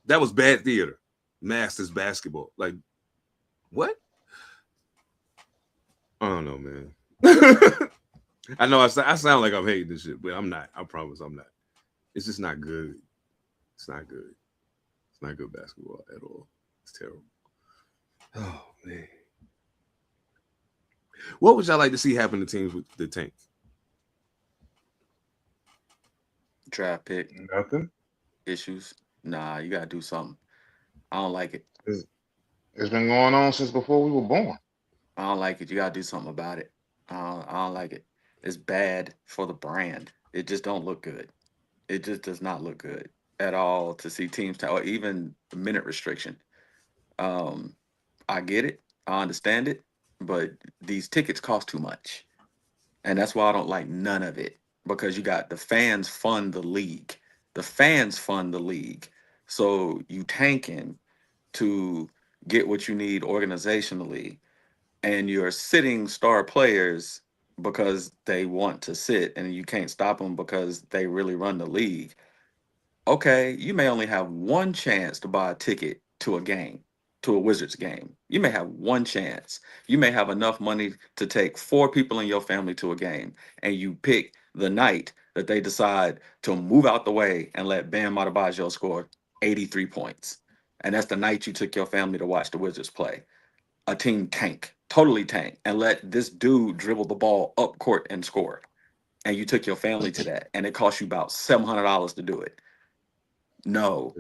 That was bad theater. Masters basketball. Like, what? I don't know, man. I know I sound like I'm hating this shit, but I'm not. I promise I'm not. It's just not good. It's not good. It's not good basketball at all. It's terrible. Oh man. What would y'all like to see happen to teams with the tank? Draft pick Nothing. issues. Nah, you gotta do something. I don't like it. It's, it's been going on since before we were born. I don't like it. You gotta do something about it. I don't like it. It's bad for the brand. It just don't look good. It just does not look good at all to see teams or even the minute restriction. Um, I get it. I understand it, but these tickets cost too much, and that's why I don't like none of it because you got the fans fund the league. The fans fund the league, so you tanking to get what you need organizationally and you're sitting star players because they want to sit and you can't stop them because they really run the league. Okay, you may only have one chance to buy a ticket to a game, to a Wizards game. You may have one chance. You may have enough money to take four people in your family to a game, and you pick the night that they decide to move out the way and let Bam Adebayo score 83 points. And that's the night you took your family to watch the Wizards play a team tank, totally tank, and let this dude dribble the ball up court and score. And you took your family to that, and it cost you about $700 to do it. No,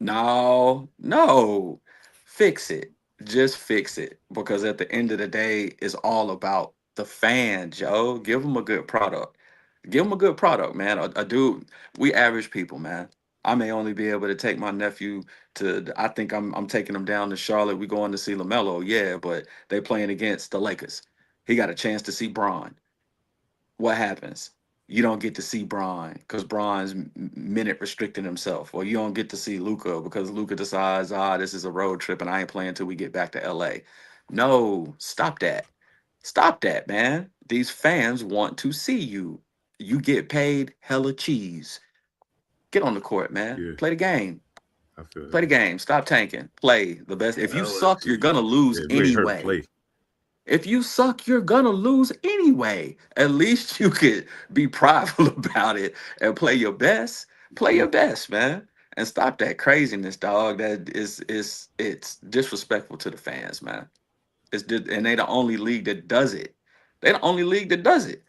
no, no. Fix it. Just fix it. Because at the end of the day, it's all about the fans, yo. Give them a good product. Give them a good product, man. A dude, we average people, man. I may only be able to take my nephew to. I think I'm taking him down to Charlotte. We going to see Lamelo, yeah, but they playing against the Lakers. He got a chance to see Braun. What happens? You don't get to see Braun because Braun's minute restricting himself, or you don't get to see Luca because Luca decides, this is a road trip and I ain't playing until we get back to LA. No, stop that. Stop that, man. These fans want to see you. You get paid hella cheese. Get on the court, man. Yeah, Play the game. I feel Play that. the game. Stop tanking. Play the best. If you Hella suck, you're cheese. gonna lose Yeah, really hurt to anyway. play. If you suck, you're gonna lose anyway. At least you could be prideful about it and play your best. Play your best, man. And stop that craziness, dog. That is it's disrespectful to the fans, man. And they the only league that does it. They the only league that does it.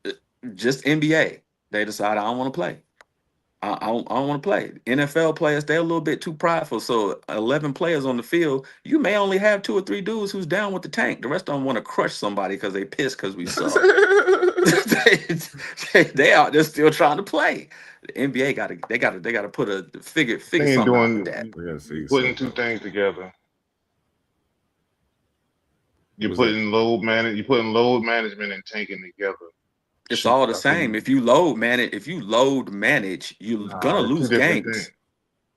Uh, Just NBA. They decide I don't want to play. I don't want to play. NFL players, they're a little bit too prideful. So 11 players on the field, you may only have two or three dudes who's down with the tank. The rest of them want to crush somebody because they pissed because we suck. they out there still trying to play. The NBA they gotta put a figure They ain't something out with doing. that. I gotta You figure putting something two out. things together. You're What's that? putting load management and tanking together. It's all the I think same. If you load manage, you're gonna nah, it's two lose different things. games.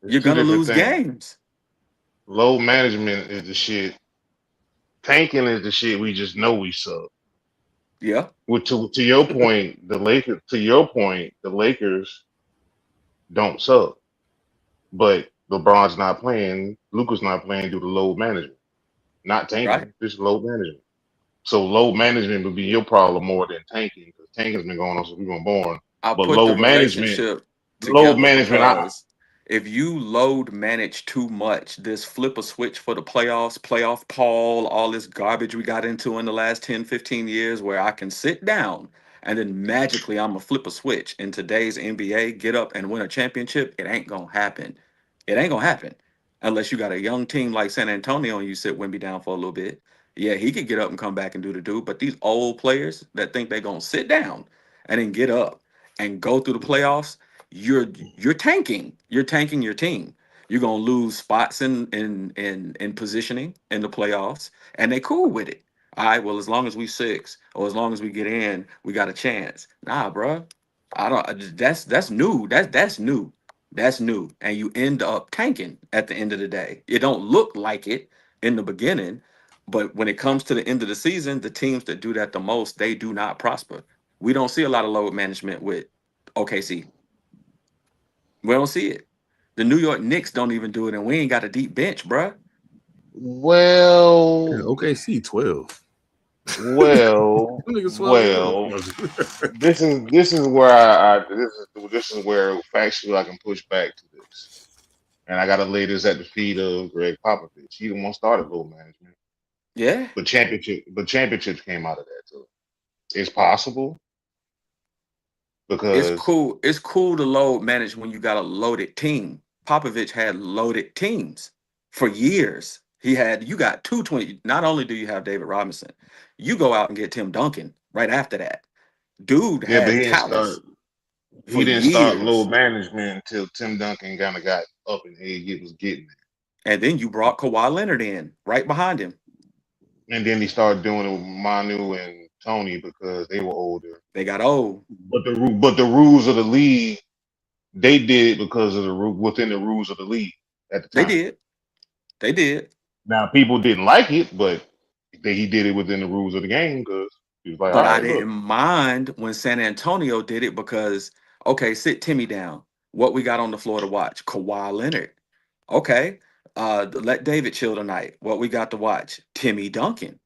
It's You're two gonna different lose things. games. Load management is the shit. Tanking is the shit we just know we suck. Yeah, Which to your point, the Lakers. To your point, the Lakers don't suck, but LeBron's not playing. Luca's not playing due to load management, not right. tanking, just load management. So load management would be your problem more than tanking because tanking's been going on since we were born. I But put the relationship together I because if you load manage too much, this flip a switch for the playoffs, playoff Paul, all this garbage we got into in the last 10, 15 years where I can sit down and then magically I'm gonna flip a switch in today's NBA, get up and win a championship, it ain't gonna happen. It ain't gonna happen unless you got a young team like San Antonio and you sit Wimby down for a little bit. Yeah, he could get up and come back and do the do, but these old players that think they're gonna sit down and then get up and go through the playoffs, you're you're tanking. You're tanking your team. You're gonna lose spots in positioning in the playoffs, and they cool with it. All right, well, as long as we six or as long as we get in, we got a chance. Nah, bro. I don't. That's new. That's new. That's new, and you end up tanking at the end of the day. It don't look like it in the beginning, but when it comes to the end of the season, the teams that do that the most, they do not prosper. We don't see a lot of load management with OKC. We don't see it. The New York Knicks don't even do it, and we ain't got a deep bench, bruh. Yeah, well, OKC 12. well, Them niggas 12 and well. 0. This is where I this is where factually I can push back to this. And I got to lay this at the feet of Greg Popovich. He the one started load management, Yeah, but championships came out of that. So it's possible it's because cool. It's cool to load manage when you got a loaded team. Popovich had loaded teams for years. You got 220. Not only do you have David Robinson, you go out and get Tim Duncan right after that. Dude yeah, but had talents for he didn't start years. load management until Tim Duncan kind of got up and he was getting it. And then you brought Kawhi Leonard in right behind him. And then he started doing it with Manu and Tony because they were older. They got old. But the rules of the league, they did it because of within the rules of the league at the They time. did. They did. Now people didn't like it, but he did it within the rules of the game because he was like, all But I right, didn't look, mind when San Antonio did it because, okay, sit Timmy down. What we got on the floor to watch? Kawhi Leonard. Okay. Let David chill tonight. What we got to watch? Timmy Duncan.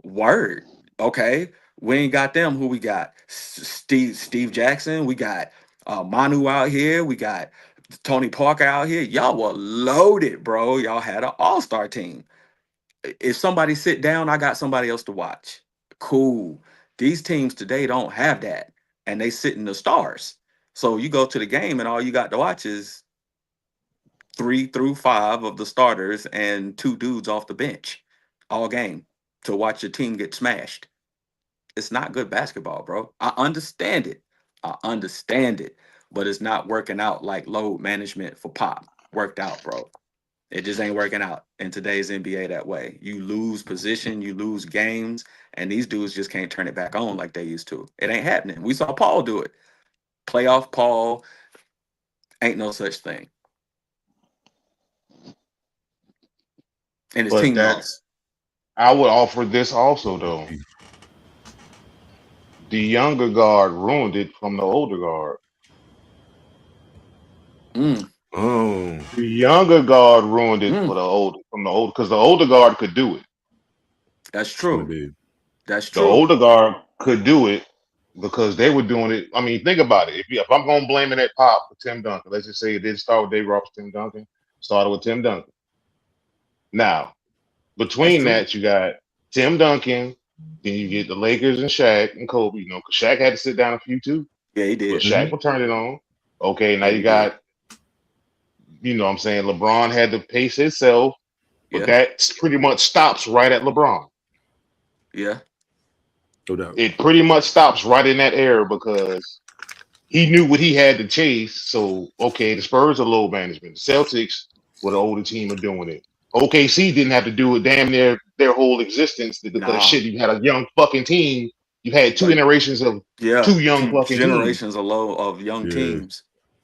Word. Okay. We ain't got them. Who we got? Steve Jackson. We got Manu out here. We got Tony Parker out here. Y'all were loaded, bro. Y'all had an all-star team. If somebody sit down, I got somebody else to watch. Cool. These teams today don't have that, and they sit in the stars. So you go to the game, and all you got to watch is 3 through 5 of the starters and 2 dudes off the bench all game to watch your team get smashed. It's not good basketball, bro. I understand it. I understand it, but it's not working out like load management for Pop worked out, bro. It just ain't working out in today's NBA that way. You lose position, you lose games, and these dudes just can't turn it back on like they used to. It ain't happening. We saw Paul do it. Playoff Paul, ain't no such thing. And his but team lost. I would offer this also though. The younger guard ruined it from the older guard. Mm, Oh, The younger guard ruined it mm. from the old because the older guard could do it. That's sure true. did. That's The true. older guard could do it because they were doing it. I mean, think about it. If I'm going to blame it at Pop for Tim Duncan, let's just say it did start with Dave Robinson, Tim Duncan. Started with Tim Duncan. Now, That's between true. that, you got Tim Duncan. Then you get the Lakers and Shaq and Kobe. You know, because Shaq had to sit down a few too, Yeah, he but did. Shaq Hmm. will turn it on. Okay, now Yeah, you he did. got, you know what I'm saying, LeBron had to pace himself, but Yeah, that pretty much stops right at LeBron. yeah. No doubt. It pretty much stops right in that era because he knew what he had to chase. So, okay, the Spurs are low management. The Celtics were the older team of doing it. OKC didn't have to do it damn near their whole existence because Nah. shit, you had a young fucking team. You had two Like, iterations of yeah, two young two fucking teams. generations of low of young Yeah. teams.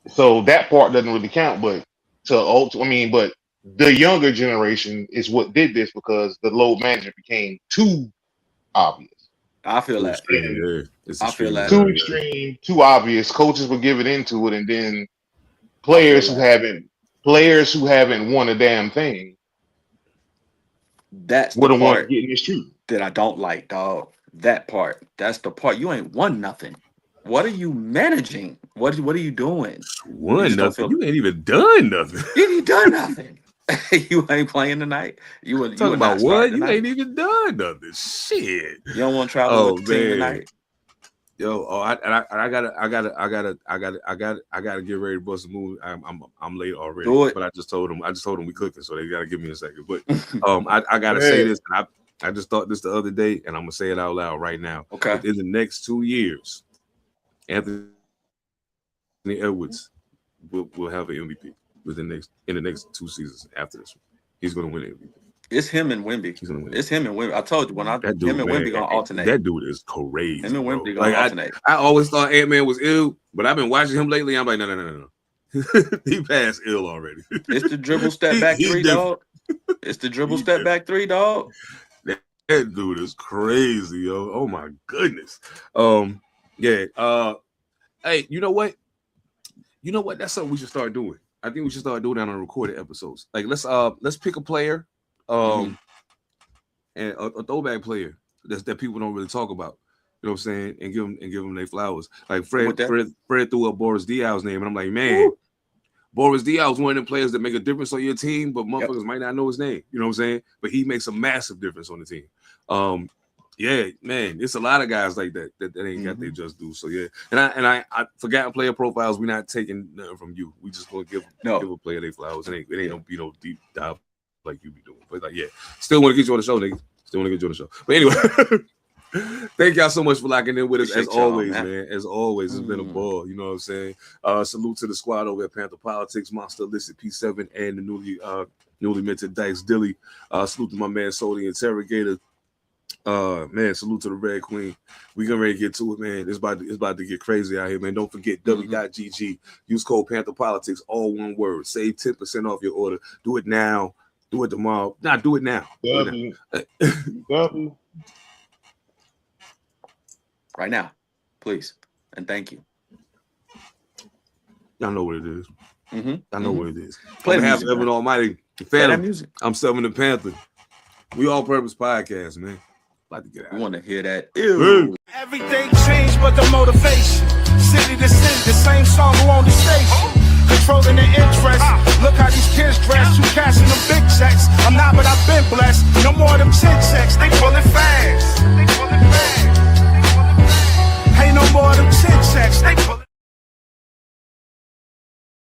So that part doesn't really count. But but the younger generation is what did this because the load management became too obvious. I feel Too that. extreme. And Yeah. It's I feel extreme as that. too hell. Yeah. extreme, too obvious. Coaches were giving into it, and then I feel players who that. haven't players who haven't won a damn thing That's were the the ones part getting this treatment. that I don't like, dog. That part. That's the part. You ain't won nothing. What are you managing? What are you doing? You Won just don't nothing. feel You ain't even done nothing. you ain't done nothing. You ain't playing tonight. You Talking are about not what? starting You ain't tonight. even done nothing. Shit. You don't want to travel with Oh the team man. tonight. Yo, I gotta get ready to bust a move. I'm late already, Do it. but I just told him we cooking, so they gotta give me a second. But I gotta say Yeah. this, and I just thought this the other day, and I'm gonna say it out loud right now. Okay. Within the next 2 years, Anthony Edwards will have an MVP in the next 2 seasons after this one. He's gonna win MVP. It's him and Wimby. He's gonna win it. It's him and Wimby. I told you That him dude, and man, Wimby gonna alternate. that dude is Him crazy, and bro. Wimby gonna Like alternate. I always thought Ant-Man was ill, but I've been watching him lately. I'm like, no. He passed ill already. It's the dribble step back He three, different. dog. It's the dribble He step different. back three, dog. That dude is crazy, yo. Oh my goodness. Yeah. Hey, you know what? You know what? That's something we should start doing. I think we should start doing that on recorded episodes. Like let's pick a player, and a throwback player that people don't really talk about. You know what I'm saying? And give them their flowers. Like I'm with that. Fred threw up Boris Diaw's name, and I'm like, man, Woo. Boris Diaw is one of them players that make a difference on your team, but motherfuckers might not know his name. You know what I'm saying? But he makes a massive difference on the team. Yeah, man, it's a lot of guys like that ain't got their just due. So yeah, and I forgot player profiles. We're not taking nothing from you. We just gonna give a player their flowers. It ain't no deep dive like you be doing. But like, yeah, still want to get you on the show, nigga. Still want to get you on the show. But anyway, thank y'all so much for locking in with us. As always, man. As always, it's been a ball. You know what I'm saying? Salute to the squad over at Panther Politics, Monster Illicit, P7, and the newly minted Dice Dilly. Salute to my man Soul the Interrogator. Man, salute to the Red Queen. We getting ready to get to it, man. It's about to get crazy out here, man. Don't forget w.gg. Use code Panther Politics, all one word. Save 10% off your order. Do it now. Do it tomorrow. Do it now. W. Right now, please, and thank you. Y'all know what it is. I know what it is. Play on behalf music, of Evan man. Almighty, That music. I'm Seven Da Panther. We All Purpose Podcast, man. About to get out. We want to hear that. Ew. Everything changed but the motivation. City to city, the same song who on the station. Controlling the interest. Look how these kids dress. You cashing them big checks. I'm not, but I've been blessed.